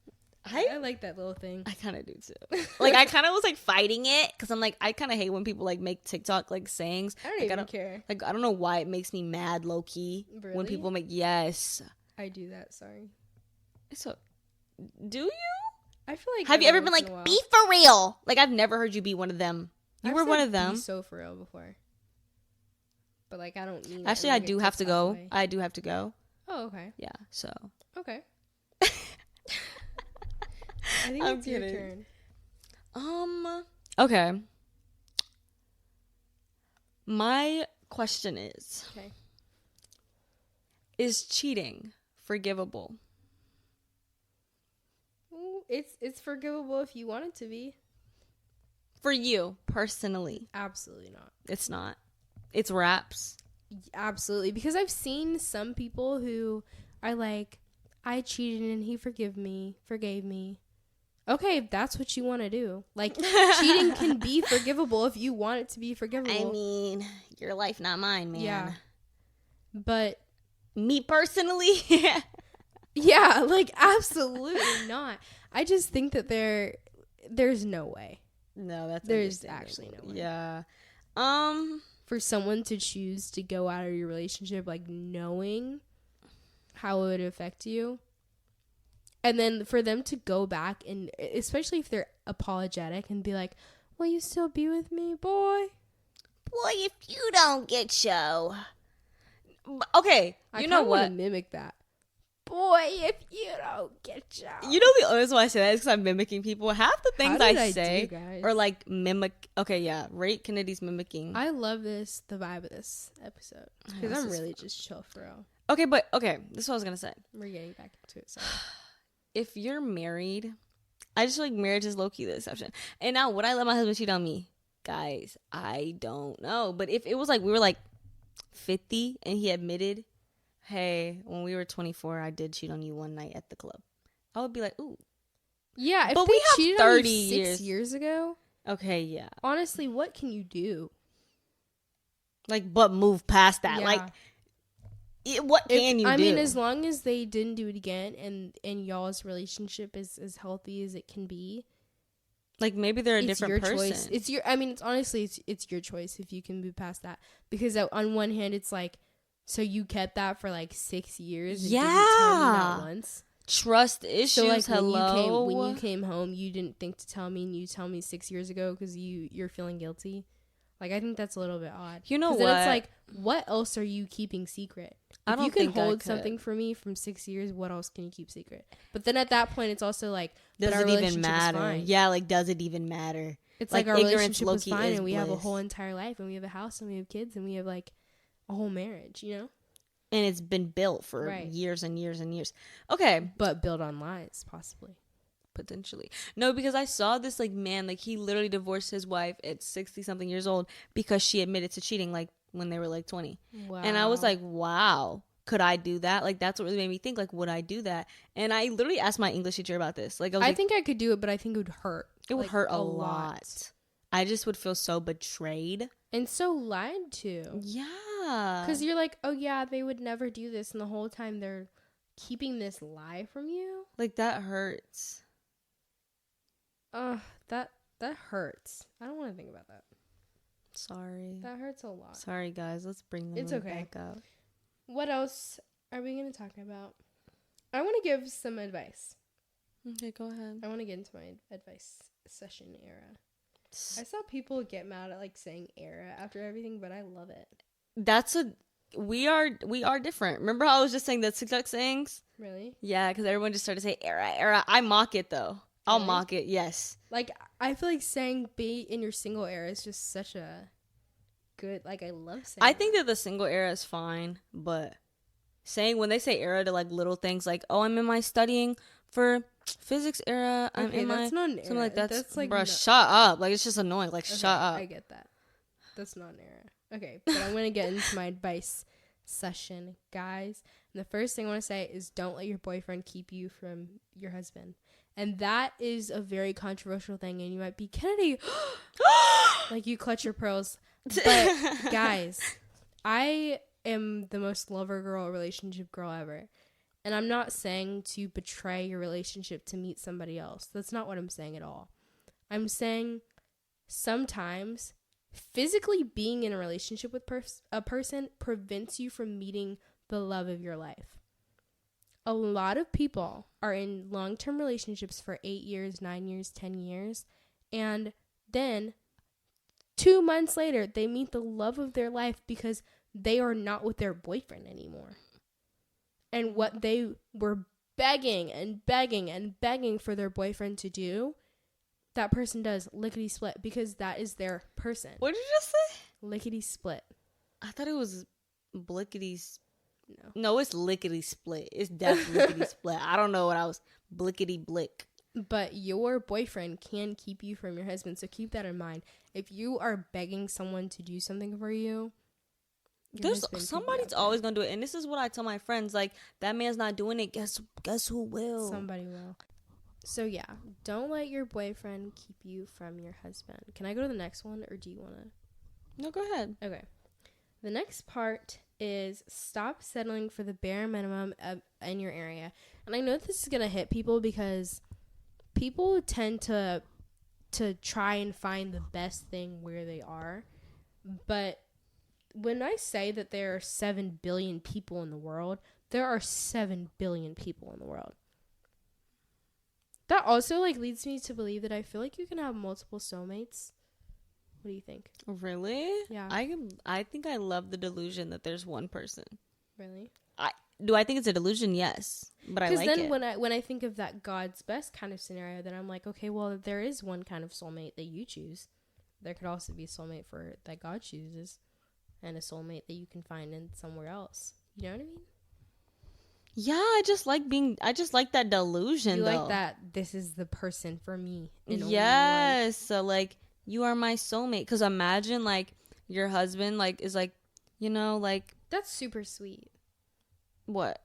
I like that little thing. I kind of do too. Like, I kind of was like fighting it because I'm like, I kind of hate when people like make TikTok like sayings. I don't even care. Like, I don't know why it makes me mad low key. Really? When people make yes. I do that. Sorry. So, do you? I feel like. Have you ever been like, be for real? Like, I've never heard you be one of them. You were one of them. Be so for real before. but like I don't mean. Actually, I do have to go. I do have to go. Oh, okay. Yeah. So. Okay. I think it's your turn. Okay. My question is, okay, is cheating forgivable? Ooh, it's forgivable if you want it to be. For you, personally. Absolutely not. It's not. It's raps. Absolutely. Because I've seen some people who are like, I cheated and he forgave me. Okay, if that's what you want to do. Like, cheating can be forgivable if you want it to be forgivable. I mean, your life, not mine, man. Yeah. But me personally, yeah, like absolutely not. I just think that there's no way. No, there's actually no way. Yeah. For someone to choose to go out of your relationship like knowing how it would affect you. And then for them to go back and especially if they're apologetic and be like, will you still be with me, boy? Boy, if you don't get yo. Okay, you know what? I want to mimic that. Boy, if you don't get yo. You know the only reason why I say that is because I'm mimicking people. Half the things I say or like mimic. Okay, yeah, rate Kennedy's mimicking. I love the vibe of this episode because I'm really just chill for real. Okay, but okay, this is what I was gonna say. We're getting back into it. Sorry. If you're married, I just feel like marriage is low key the exception. And now, would I let my husband cheat on me? Guys, I don't know. But if it was like we were like 50 and he admitted, hey, when we were 24, I did cheat on you one night at the club, I would be like, ooh. Yeah, if but they we have cheated 30 on you 6 years ago. Okay, yeah. Honestly, what can you do? Like, but move past that. Yeah. Like, what can you do? I mean, as long as they didn't do it again and y'all's relationship is as healthy as it can be. Like, maybe they're a different person. Choice. It's your choice if you can move past that. Because on one hand, it's like, so you kept that for like 6 years and didn't tell me not once. Trust issues. So like hello. when you came home, you didn't think to tell me, and you tell me 6 years ago because you're feeling guilty. Like, I think that's a little bit odd. You know what? Then it's like, what else are you keeping secret? I don't think you can hold something for me from 6 years, what else can you keep secret? But then at that point, it's also like, does it even matter? Yeah, like, does it even matter? It's like our relationship was fine, and we have a whole entire life, and we have a house, and we have kids, and we have like a whole marriage, you know? And it's been built for years and years and years. Okay. But built on lies, possibly. Potentially. No, because I saw this like man, like he literally divorced his wife at 60 something years old because she admitted to cheating like when they were like 20. Wow. And I was like, wow, could I do that? Like, that's what really made me think, like, would I do that? And I literally asked my English teacher about this. Like, I think I could do it, but I think it would hurt. It would hurt a lot. I just would feel so betrayed. And so lied to. Yeah. Because you're like, oh yeah, they would never do this. And the whole time they're keeping this lie from you. Like, that hurts. That hurts. I don't want to think about that. Sorry. That hurts a lot. Sorry, guys. Let's bring the mood back up. What else are we going to talk about? I want to give some advice. Okay, go ahead. I want to get into my advice session era. I saw people get mad at like saying era after everything, but I love it. We are different. Remember how I was just saying the TikTok sayings? Really? Yeah, because everyone just started to say era. I mock it though. I'll mock it, yes. Like, I feel like saying be in your single era is just such a good, like, I love saying I think that the single era is fine, but saying, when they say era to, like, little things, like, oh, I'm in my studying for physics era, I'm in my, not an era. Something like that. That's like, bro, shut up. Like, it's just annoying. Like, shut up. I get that. That's not an era. Okay, but I'm going to get into my advice session, guys. And the first thing I want to say is don't let your boyfriend keep you from your husband. And that is a very controversial thing. And you might be, Kennedy, like you clutch your pearls. But guys, I am the most lover girl, relationship girl ever. And I'm not saying to betray your relationship to meet somebody else. That's not what I'm saying at all. I'm saying sometimes physically being in a relationship with a person prevents you from meeting the love of your life. A lot of people are in long-term relationships for 8 years, 9 years, 10 years, and then 2 months later, they meet the love of their life because they are not with their boyfriend anymore. And what they were begging and begging and begging for their boyfriend to do, that person does lickety split, because that is their person. What did you just say? Lickety split. I thought it was blickety. No, it's lickety split. It's definitely lickety split. I don't know what I was. Blickety blick. But your boyfriend can keep you from your husband, so keep that in mind. If you are begging someone to do something for you, there's somebody's always gonna do it, and this is what I tell my friends. Like, that man's not doing it. Guess who will? Somebody will. So yeah, don't let your boyfriend keep you from your husband. Can I go to the next one, or do you want to? No, go ahead. Okay. The next part is stop settling for the bare minimum in your area. And I know this is going to hit people because people tend to try and find the best thing where they are. But when I say that there are 7 billion people in the world, there are 7 billion people in the world. That also leads me to believe that I feel like you can have multiple soulmates. What do you think? Really? Yeah. I think I love the delusion that there's one person. Really? I think it's a delusion? Yes, but I like it. Because then when I think of that God's best kind of scenario, then I'm like, okay, well, there is one kind of soulmate that you choose. There could also be a soulmate that God chooses, and a soulmate that you can find in somewhere else. You know what I mean? Yeah, I just like that delusion. You like that this is the person for me. Yes, so you are my soulmate. Because imagine your husband is that's super sweet. What?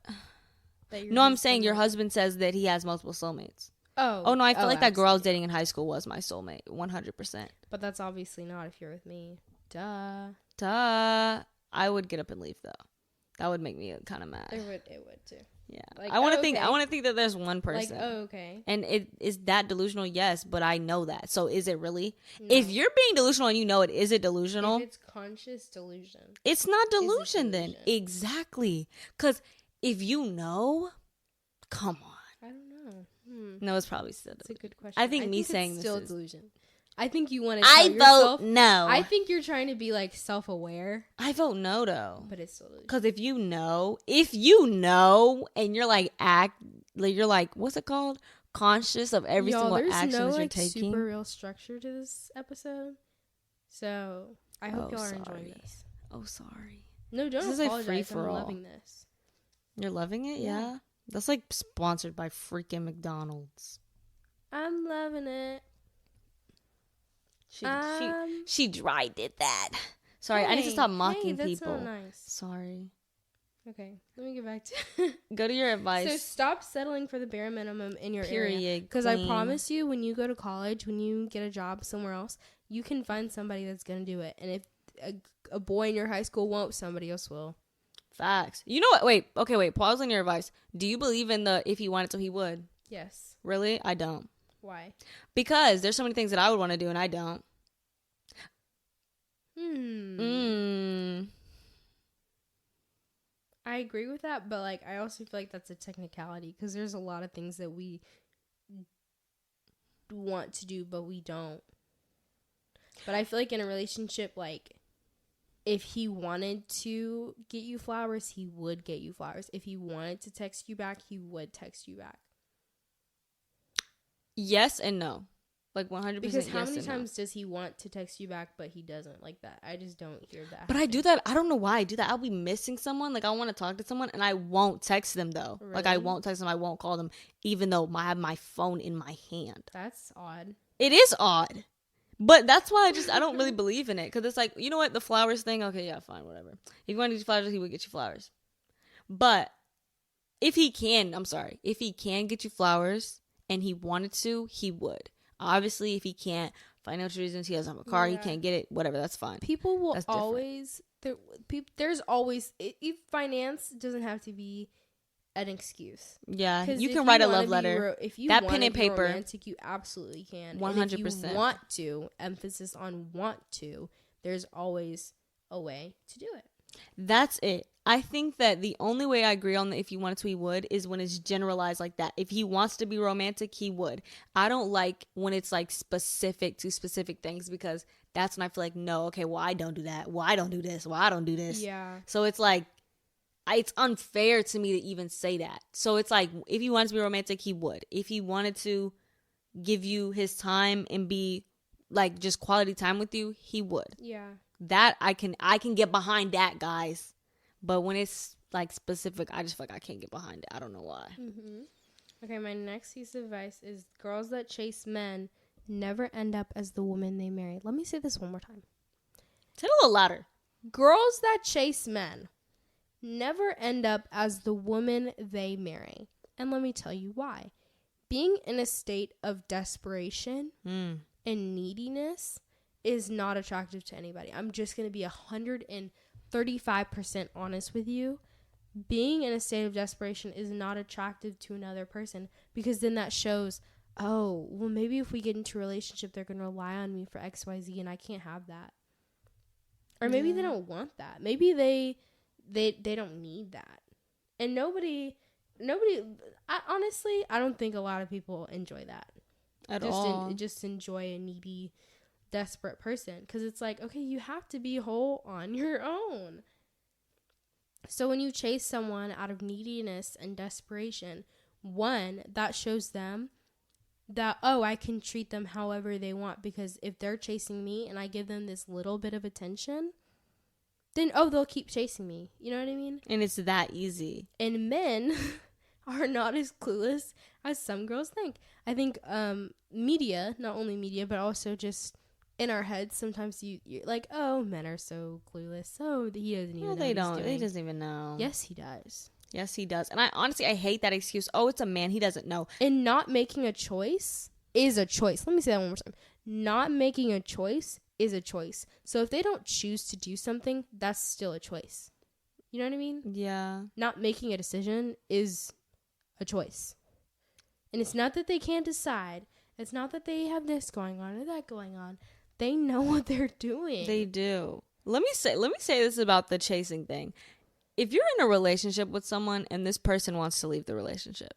No, I'm saying your husband says that he has multiple soulmates. Oh no, I feel like that girl I was dating in high school was my soulmate, 100%. But that's obviously not if you're with me. Duh. I would get up and leave though. That would make me kind of mad. It would too. Yeah. I want to think that there's one person. Okay. And it is that delusional, yes, but I know that. So is it really? No. If you're being delusional and you know it, is it delusional? If it's conscious delusion. It's not delusion then. Exactly. Because if you know, come on. I don't know. No, it's probably still delusion. That's a good question. I think me saying it's this still is delusion. I think you want to tell yourself. Vote no. I think you're trying to be self-aware. I vote no though. But it's still because if you know, and you're you're what's it called? Conscious of every single action you're taking. Super real structure to this episode. So I hope y'all are enjoying this. Oh, sorry. No, don't apologize. This is a free for all. I'm loving this. You're loving it? Yeah. That's sponsored by freaking McDonald's. I'm loving it. She dry did that. Sorry, I need to stop mocking that's people. So nice. Sorry. Okay, let me get back to go to your advice. So stop settling for the bare minimum in your area. Period. Because I promise you, when you go to college, when you get a job somewhere else, you can find somebody that's gonna do it. And if a boy in your high school won't, somebody else will. Facts. You know what? Wait. Pause on your advice. Do you believe in the if he wanted to, he would? Yes. Really? I don't. Why? Because there's so many things that I would want to do and I don't. I agree with that, but I also feel like that's a technicality because there's a lot of things that we want to do but we don't. But I feel like in a relationship, if he wanted to get you flowers, he would get you flowers. If he wanted to text you back, he would text you back. Yes and no. 100%. Because how many times does he want to text you back, but he doesn't like that? I just don't hear that. But I do that. I don't know why I do that. I'll be missing someone. I want to talk to someone, and I won't text them, though. Really? I won't text them. I won't call them, even though I have my phone in my hand. That's odd. It is odd. But that's why I don't really believe in it. Because it's you know what? The flowers thing, okay, yeah, fine, whatever. If you want to get you flowers, he would get you flowers. But if he can get you flowers, and he wanted to, he would. Obviously, if he can't, financial reasons, he doesn't have a car, he can't get it, whatever, that's fine. People will always, there's always, finance doesn't have to be an excuse. Yeah, you can write a love letter. If you that pen and paper, romantic, you absolutely can. 100%. And if you want to, emphasis on want to, there's always a way to do it. That's it. I think that the only way I agree on the if he wanted to, he would, is when it's generalized like that. If he wants to be romantic, he would. I don't like when it's like specific to specific things, because that's when I feel like, no, okay, well, I don't do that. Well, I don't do this. Well, I don't do this. Yeah. So it's like, it's unfair to me to even say that. So it's like, if he wanted to be romantic, he would. If he wanted to give you his time and be like just quality time with you, he would. Yeah. That I can get behind that, guys. But when it's like specific, I just feel like I can't get behind it. I don't know why. Mm-hmm. Okay, my next piece of advice is girls that chase men never end up as the woman they marry. Let me say this one more time. Say it a little louder. Girls that chase men never end up as the woman they marry. And let me tell you why. Being in a state of desperation and neediness is not attractive to anybody. I'm just going to be 135% honest with you. Being in a state of desperation is not attractive to another person, because then that shows, oh, well, maybe if we get into a relationship, they're going to rely on me for XYZ, and I can't have that. Or maybe they don't want that. Maybe they don't need that. And nobody, honestly, I don't think a lot of people enjoy that. At all. Just enjoy a needy, desperate person, because it's like, okay, you have to be whole on your own. So when you chase someone out of neediness and desperation, one, that shows them that, oh, I can treat them however they want, because if they're chasing me and I give them this little bit of attention, then, oh, they'll keep chasing me. You know what I mean? And it's that easy. And men are not as clueless as some girls think. I think media, not only media, but also just in our heads, sometimes you're like, oh, men are so clueless. Oh, he doesn't even know. They don't. He doesn't even know. Yes, he does. Yes, he does. And I hate that excuse. Oh, it's a man. He doesn't know. And not making a choice is a choice. Let me say that one more time. Not making a choice is a choice. So if they don't choose to do something, that's still a choice. You know what I mean? Yeah. Not making a decision is a choice. And it's not that they can't decide. It's not that they have this going on or that going on. They know what they're doing. They do. Let me say this about the chasing thing. If you're in a relationship with someone and this person wants to leave the relationship,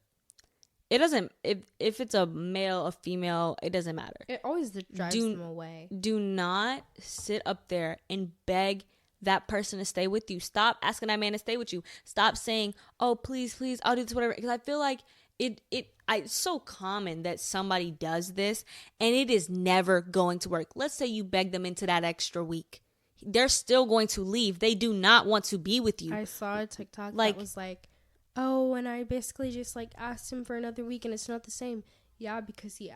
it doesn't, if it's a male, a female, it doesn't matter. It always drives them away. Do not sit up there and beg that person to stay with you. Stop asking that man to stay with you. Stop saying, oh, please, I'll do this, whatever. Because I feel like it's so common that somebody does this and it is never going to work. Let's say you beg them into that extra week. They're still going to leave. They do not want to be with you. I saw a TikTok that was like, oh, and I basically just like asked him for another week and it's not the same. Yeah, because he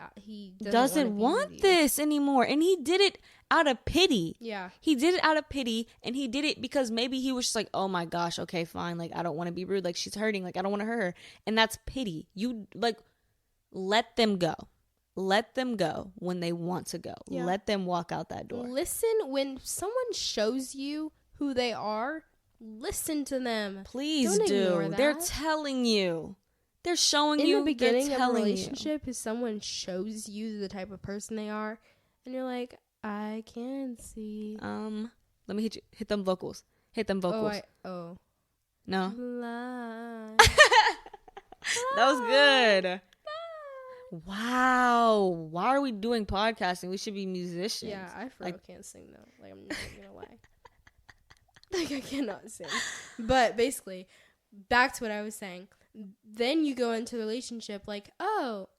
doesn't want this anymore. And he did it out of pity. Yeah. He did it out of pity, and he did it because maybe he was just like, oh my gosh, okay, fine. Like, I don't want to be rude. Like, she's hurting. Like, I don't want to hurt her. And that's pity. You, like, let them go. Let them go when they want to go. Yeah. Let them walk out that door. Listen, when someone shows you who they are, listen to them. Please do. They're telling you. They're showing you. In the beginning of a relationship, if someone shows you the type of person they are, and you're like, I can see. Let me hit them vocals. Hit them vocals. No. That was good. Wow. Why are we doing podcasting? We should be musicians. Yeah, I can't sing though. Like, I'm not gonna lie. Like, I cannot sing. But basically, back to what I was saying. Then you go into the relationship like, oh,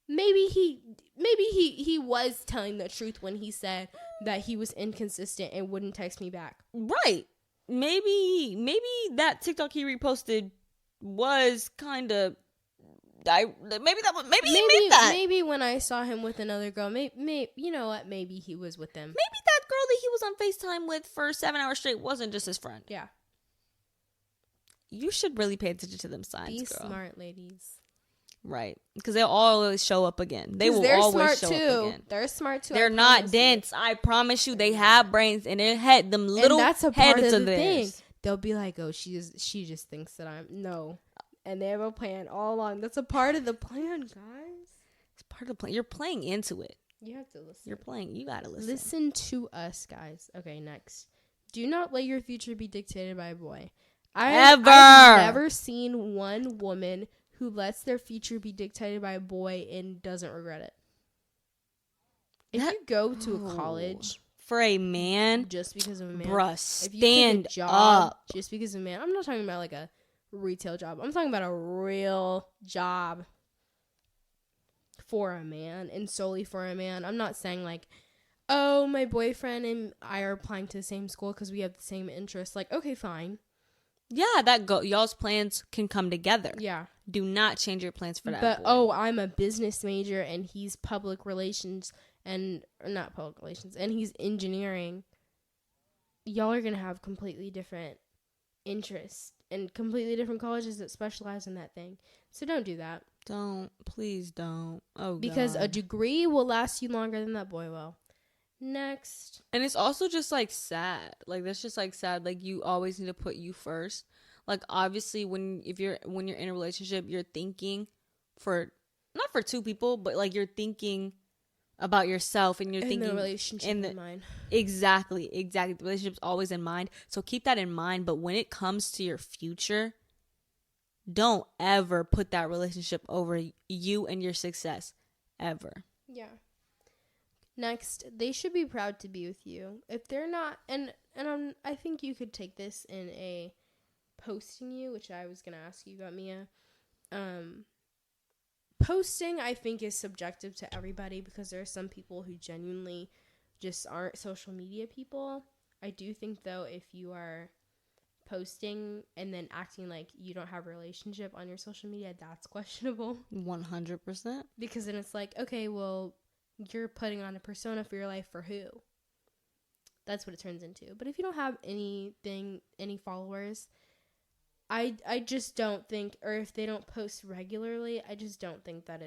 maybe he was telling the truth when he said that he was inconsistent and wouldn't text me back. Right. Maybe that TikTok he reposted was kind of he made that. Maybe when I saw him with another girl, maybe you know what? Maybe he was with them. Maybe that girl that he was on FaceTime with for 7 hours straight wasn't just his friend. Yeah. You should really pay attention to them signs, Be girl. smart, ladies. Right. Because they'll always show up again. They will always show up again. They're smart too. They're not dense. I promise you. They have brains in their head. Them little heads of theirs. And that's a part of the thing. They'll be like, oh, she just thinks that I'm... No. And they have a plan all along. That's a part of the plan, guys. It's part of the plan. You're playing into it. You have to listen. You gotta listen. Listen to us, guys. Okay, next. Do not let your future be dictated by a boy. Ever. I've never seen one woman who lets their future be dictated by a boy and doesn't regret it. If you go to a college for a man, just because of a man, bruh, if you take a job up just because of a man, I'm not talking about like a retail job. I'm talking about a real job for a man and solely for a man. I'm not saying like, oh, my boyfriend and I are applying to the same school because we have the same interests. Like, okay, fine. Yeah, y'all's plans can come together. Yeah. Do not change your plans for that But, boy. oh, I'm a business major and he's public relations and not public relations and he's engineering. Y'all are going to have completely different interests and completely different colleges that specialize in that thing. So don't do that. Please don't. Oh, because God. a degree will last you longer than that boy will. Next. And it's also just like sad. Like that's just like sad. Like you always need to put you first. Like obviously when you're in a relationship, you're thinking not for two people, but like you're thinking about yourself and you're thinking the relationship in mind. Exactly. The relationship's always in mind. So keep that in mind. But when it comes to your future, don't ever put that relationship over you and your success. Ever. Yeah. Next, they should be proud to be with you. If they're not, and I think you could take this in a posting you, which I was gonna ask you about, Mia. Posting, I think, is subjective to everybody because there are some people who genuinely just aren't social media people. I do think though, if you are posting and then acting like you don't have a relationship on your social media, that's questionable. 100%. Because then it's like, okay, well, you're putting on a persona for your life for who? That's what it turns into. But if you don't have any followers, I just don't think, or if they don't post regularly, I just don't think that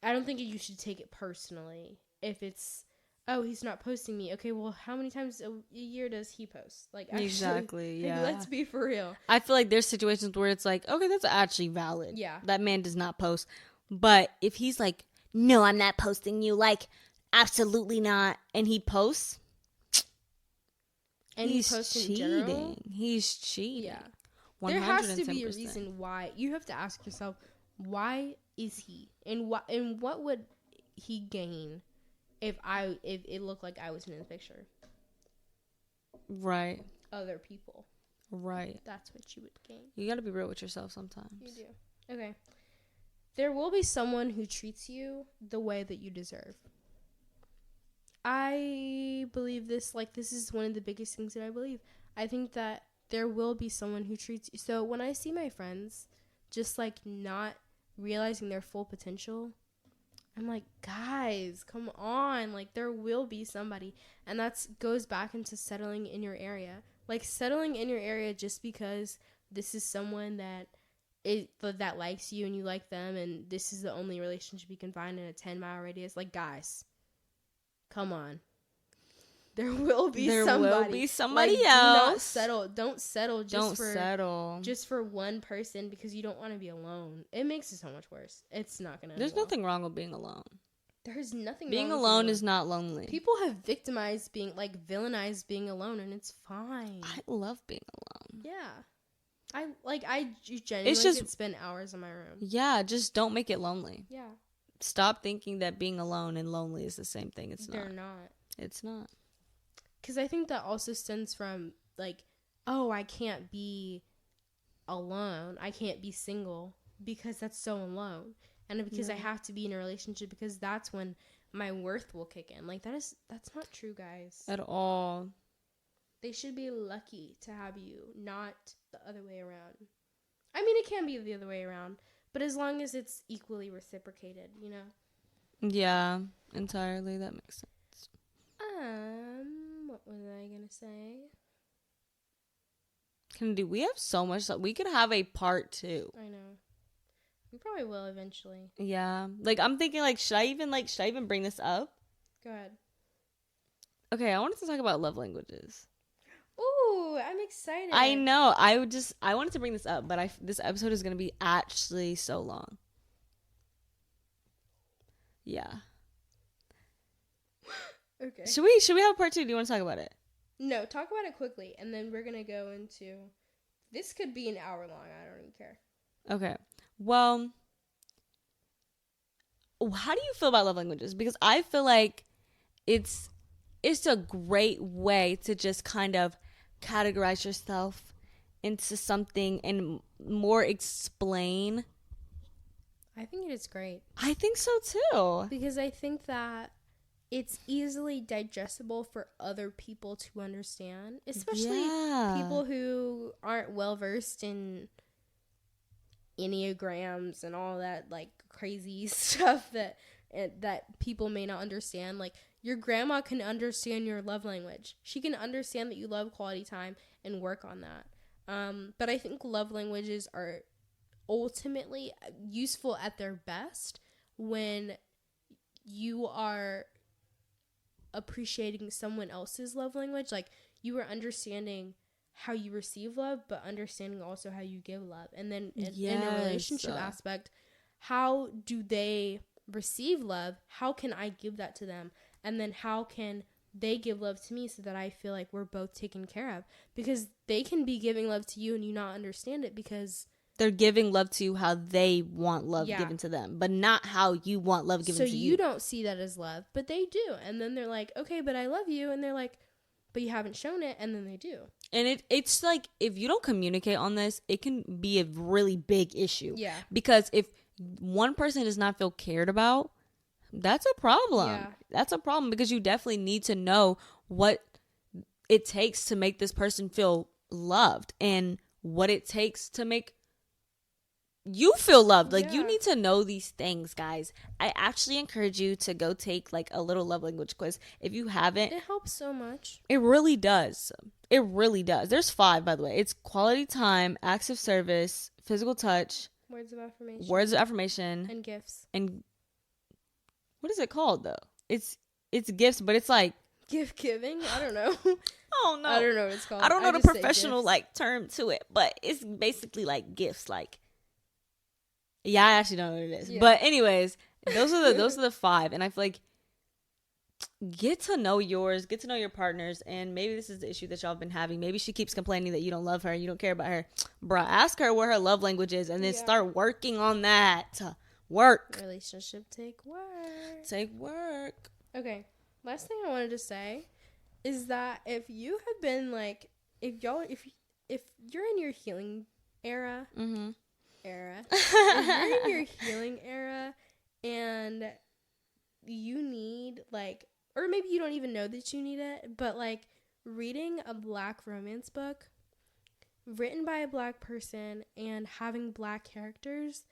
I don't think you should take it personally. If it's, oh, he's not posting me. Okay, well, how many times a year does he post? Like, actually, exactly, yeah. Like, let's be for real. I feel like there's situations where it's like, okay, that's actually valid. Yeah. That man does not post. But if he's like, no, I'm not posting you, like, absolutely not, and he posts, and he's he posts cheating. In general, he's cheating. Yeah. 110%. There has to be a reason why. You have to ask yourself, why is he? And what would he gain if it looked like I was in the picture? Right. Other people. Right. That's what you would gain. You got to be real with yourself sometimes. You do. Okay. There will be someone who treats you the way that you deserve. I believe this. Like, this is one of the biggest things that I believe. I think that there will be someone who treats you. So when I see my friends just, like, not realizing their full potential, I'm like, guys, come on. Like, there will be somebody. And that goes back into settling in your area. Like, settling in your area just because this is someone that likes you and you like them, and this is the only relationship you can find in a 10-mile radius. Like, guys, come on. There will be somebody else. Don't settle just for one person because you don't want to be alone. It makes it so much worse. It's not gonna. There's nothing wrong with being alone. There's nothing. Being alone is not lonely. People have villainized being alone, and it's fine. I love being alone. Yeah. I genuinely could spend hours on my room. Yeah, just don't make it lonely. Yeah. Stop thinking that being alone and lonely is the same thing. They're not. It's not. Because I think that also stems from, like, oh, I can't be alone. I can't be single because that's so alone. And because I have to be in a relationship because that's when my worth will kick in. Like, that's not true, guys. At all. They should be lucky to have you, not the other way around. I mean, it can be the other way around, but as long as it's equally reciprocated, you know? Yeah, entirely. That makes sense. What was I gonna say? We have so much stuff. We could have a part 2. I know. We probably will eventually. Yeah. Like, I'm thinking, like, should I even bring this up? Go ahead. Okay, I wanted to talk about love languages. Ooh, I'm excited. I know. I wanted to bring this up, but this episode is going to be actually so long. Yeah. Okay. Should we have a part 2? Do you want to talk about it? No, talk about it quickly, and then we're gonna go into. This could be an hour long. I don't even care. Okay. Well, how do you feel about love languages? Because I feel like it's a great way to just kind of categorize yourself into something and more explain. I think it is great. I think so too. Because I think that it's easily digestible for other people to understand, especially people who aren't well versed in enneagrams and all that like crazy stuff that people may not understand. Like, your grandma can understand your love language. She can understand that you love quality time and work on that. But I think love languages are ultimately useful at their best when you are appreciating someone else's love language. Like, you are understanding how you receive love, but understanding also how you give love. And then in a relationship aspect, how do they receive love? How can I give that to them? And then how can they give love to me so that I feel like we're both taken care of? Because they can be giving love to you and you not understand it because they're giving love to you how they want love given to them, but not how you want love given to you. So you don't see that as love, but they do. And then they're like, okay, but I love you. And they're like, but you haven't shown it. And then they do. And it's like, if you don't communicate on this, it can be a really big issue. Yeah. Because if one person does not feel cared about, that's a problem. Yeah. That's a problem, because you definitely need to know what it takes to make this person feel loved and what it takes to make you feel loved. Like, you need to know these things, guys. I actually encourage you to go take like a little love language quiz if you haven't. It helps so much. It really does. It really does. There's 5, by the way. It's quality time, acts of service, physical touch, words of affirmation, and gifts. And what is it called though? It's gifts, but it's like gift giving. I don't know. Oh no, I don't know what it's called. I don't know the professional like term to it, but it's basically like gifts. Like, yeah, I actually don't know what it is. Yeah. But anyways, those are the 5, and I feel like get to know yours, get to know your partners, and maybe this is the issue that y'all have been having. Maybe she keeps complaining that you don't love her, you don't care about her. Bruh, ask her what her love language is, and then start working on that. Work. Relationship take work. Take work. Okay. Last thing I wanted to say is that if you have been like, if you're in your healing era, if you're in your healing era and you need like, or maybe you don't even know that you need it, but like reading a Black romance book written by a Black person and having Black characters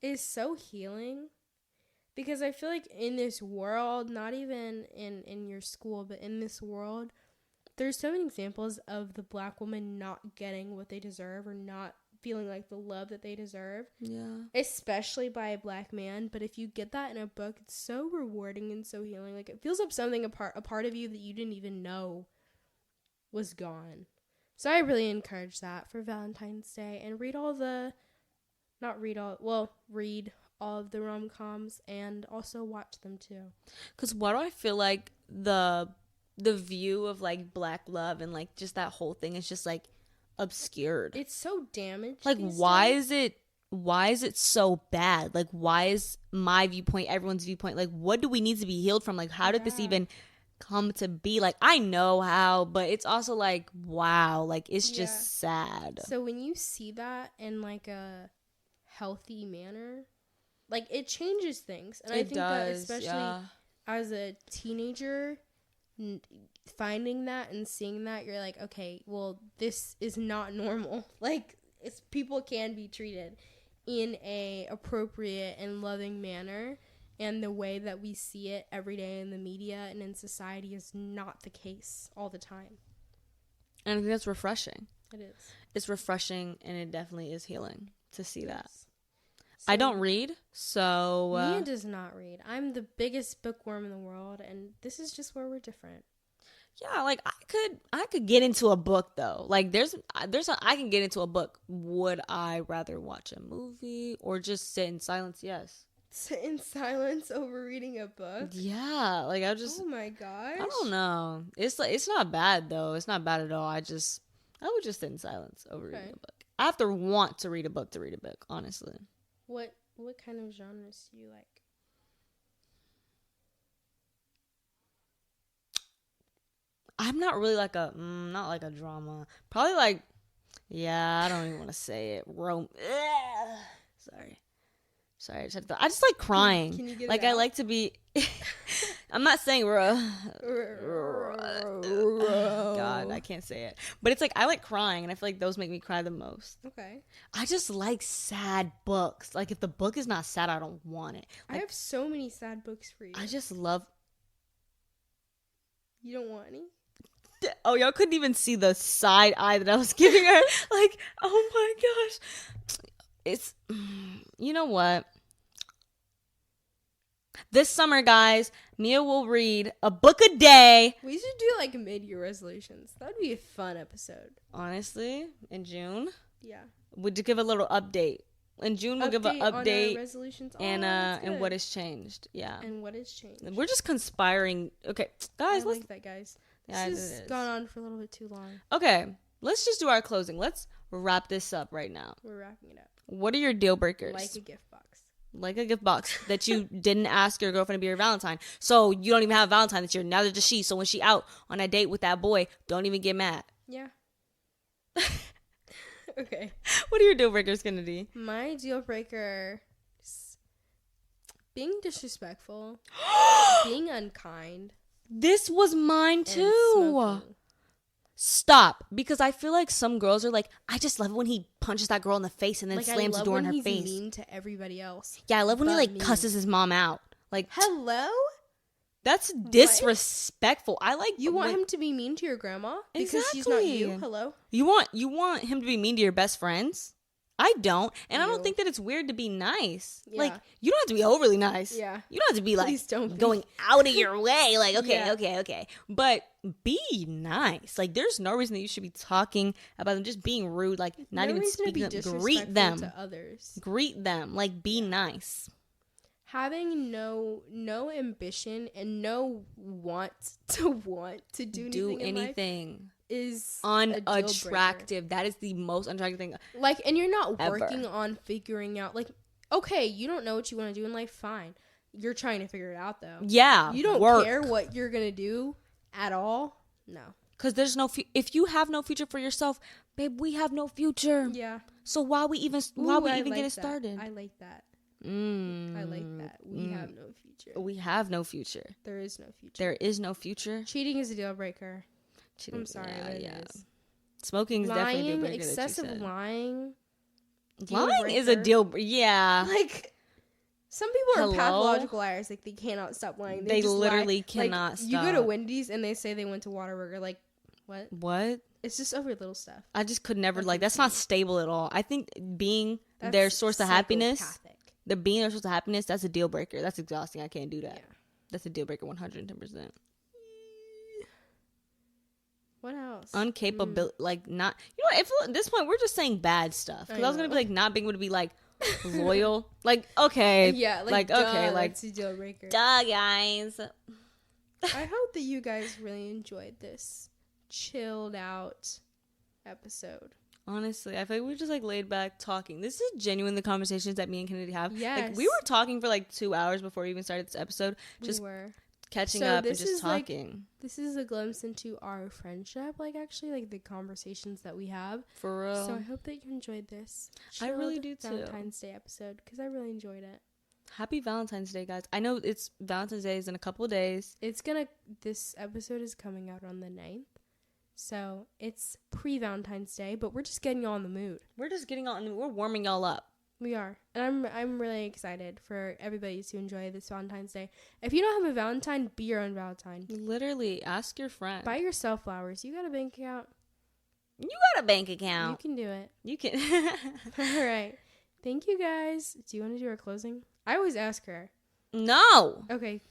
is so healing. Because I feel like in this world, not even in your school, but in this world, there's so many examples of the Black woman not getting what they deserve or not feeling like the love that they deserve. Yeah. Especially by a Black man. But if you get that in a book, it's so rewarding and so healing. Like, it feels like something, a part of you that you didn't even know was gone. So I really encourage that for Valentine's Day. And read all of the rom-coms and also watch them too. Because why do I feel like the view of like Black love and like just that whole thing is just like obscured? It's so damaged. Like, why is it so bad? Like, why is my viewpoint everyone's viewpoint? Like, what do we need to be healed from? Like, how did this even come to be? Like, I know how, but it's also like, wow, like it's just sad. So when you see that in like a healthy manner, like, it changes things. And I think that especially as a teenager, finding that and seeing that, you're like, okay, well, this is not normal. Like, people can be treated in a appropriate and loving manner, and the way that we see it every day in the media and in society is not the case all the time. And I think that's refreshing. It is. It's refreshing, and it definitely is healing to see that. So, I don't read, so Mia does not read. I'm the biggest bookworm in the world, and this is just where we're different. Yeah, like I could get into a book though. Like I can get into a book. Would I rather watch a movie or just sit in silence? Yes. sit in silence over reading a book? Yeah, like Oh my gosh. I don't know. It's like it's not bad though. It's not bad at all. I would just sit in silence over reading a book. I have to want to read a book, honestly. What kind of genres do you like? I'm not really like not like a drama. Probably like, yeah, I don't even want to say it. Sorry. I just like crying. Can you get like it I out? like to be. I'm not saying God, I can't say it. But it's like I like crying, and I feel like those make me cry the most. Okay. I just like sad books. Like if the book is not sad, I don't want it. Like, I have so many sad books for you. I just love. You don't want any? Oh, y'all couldn't even see the side eye that I was giving her. Like, oh my gosh. It's, you know what? This summer, guys, Mia will read a book a day. We should do like mid-year resolutions. That would be a fun episode. Honestly, in June. Yeah. We'll give a little update. In June, we'll give an update on our resolutions. and what has changed. Yeah. And what has changed. We're just conspiring. Okay, guys, I like that, guys. Yeah, this has gone on for a little bit too long. Okay, let's just do our closing. Let's wrap this up right now. We're wrapping it up. What are your deal breakers? Like a gift box. Like a gift box that you didn't ask your girlfriend to be your Valentine. So you don't even have a Valentine this year. Neither does she. So when she out on a date with that boy, don't even get mad. Yeah. Okay. What are your deal breakers, Kennedy? My deal breaker is being disrespectful, being unkind. This was mine too. Stop. Because I feel like some girls are like, I just love it when he punches that girl in the face and then like, slams the door in her face. He's mean to everybody else. Yeah, I love when he like cusses his mom out. Like, hello? That's disrespectful. I like you want him to be mean to your grandma because she's not you. Hello? You want him to be mean to your best friends? I don't. And I don't think that it's weird to be nice. Yeah. Like, you don't have to be overly nice. Yeah. You don't have to be like going out of your way. Like, okay. But be nice. Like, there's no reason that you should be talking about them just being rude. Like, not even speaking to them. Greet them. To others. Greet them. Like, be nice. Having no ambition and no want to do anything is unattractive. That is the most unattractive thing. Like, and you're not working on figuring out, like, okay, you don't know what you want to do in life, fine. You're trying to figure it out, though. Yeah. You don't care what you're going to do at all? No. Because there's no, if you have no future for yourself, babe, we have no future. Yeah. So why we even get it started? I like that. I like that. We have no future. We have no future. There is no future. There is no future. Cheating is a deal breaker. Cheating, I'm sorry. Yeah. Smoking is definitely a deal breaker. Excessive lying. Lying is a deal breaker. Yeah. Like, some people are pathological liars. Like, they cannot stop lying. They literally cannot stop. You go to Wendy's and they say they went to Whataburger. Like, what? What? It's just over little stuff. I just could never, that's not stable at all. I think being their source of happiness, that's a deal breaker. That's exhausting. I can't do that. Yeah. That's a deal breaker 110%. What else? Incapable, like, not, you know what, at this point, we're just saying bad stuff. Because I was going to be like, not being able to be like, loyal. Like, okay. Yeah, like okay. Like, it's a deal breaker. Duh, guys. I hope that you guys really enjoyed this chilled out episode. Honestly, I feel like we're just like laid back talking. This is genuine, the conversations that me and Kennedy have. Yes. Like, we were talking for like 2 hours before we even started this episode. Just catching up and just talking. Like, this is a glimpse into our friendship, like, actually, like, the conversations that we have. For real. So I hope that you enjoyed this. I really do too. Valentine's Day episode, because I really enjoyed it. Happy Valentine's Day, guys. I know it's Valentine's Day is in a couple of days. This episode is coming out on the 9th. So it's pre-Valentine's Day, but we're just getting y'all in the mood. We're warming y'all up. We are. And I'm really excited for everybody to enjoy this Valentine's Day. If you don't have a Valentine, be your own Valentine. Literally, ask your friend. Buy yourself flowers. You got a bank account? You got a bank account. You can do it. You can. All right. Thank you, guys. Do you want to do our closing? I always ask her. No. Okay.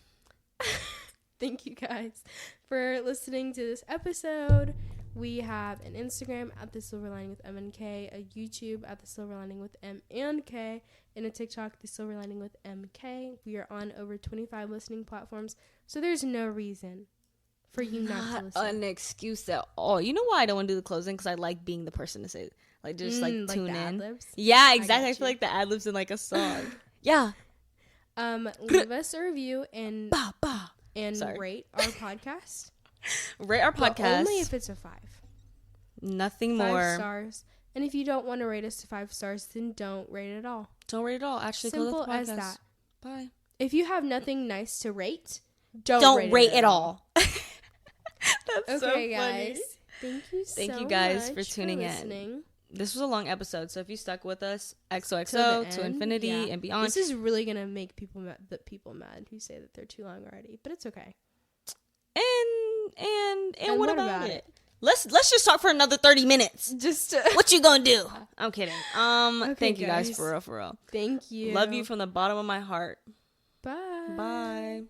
Thank you guys for listening to this episode. We have an Instagram at The Silver Lining with M and K, a YouTube at The Silver Lining with M and K, and a TikTok, The Silver Lining with MK. We are on over 25 listening platforms, so there's no reason for you not to listen. An excuse at all. You know why I don't want to do the closing? Because I like being the person to say, like, just like tune in. Ad-libs? Yeah, exactly. I feel like the ad libs in like a song. Yeah. Leave us a review and Sorry. rate our podcast. Rate our But podcast. only if it's a 5. Nothing 5 more. stars. And if you don't want to rate us to 5 stars, then don't rate it at all. Don't rate it all. Actually, Simple close the as podcast. that. Bye. If you have nothing nice to rate, don't rate it all. Okay, That's so funny. guys. Thank you guys much for tuning in. listening. This was a long episode, so if you stuck with us, To XOXO, the to end, infinity yeah. and beyond. This is really gonna make people mad who say that they're too long already, but it's okay. And what about it? Let's just talk for another 30 minutes. Just What you gonna do? I'm kidding. Okay, Thank you guys guys. for real. Thank you. Love you from the bottom of my heart. Bye. Bye.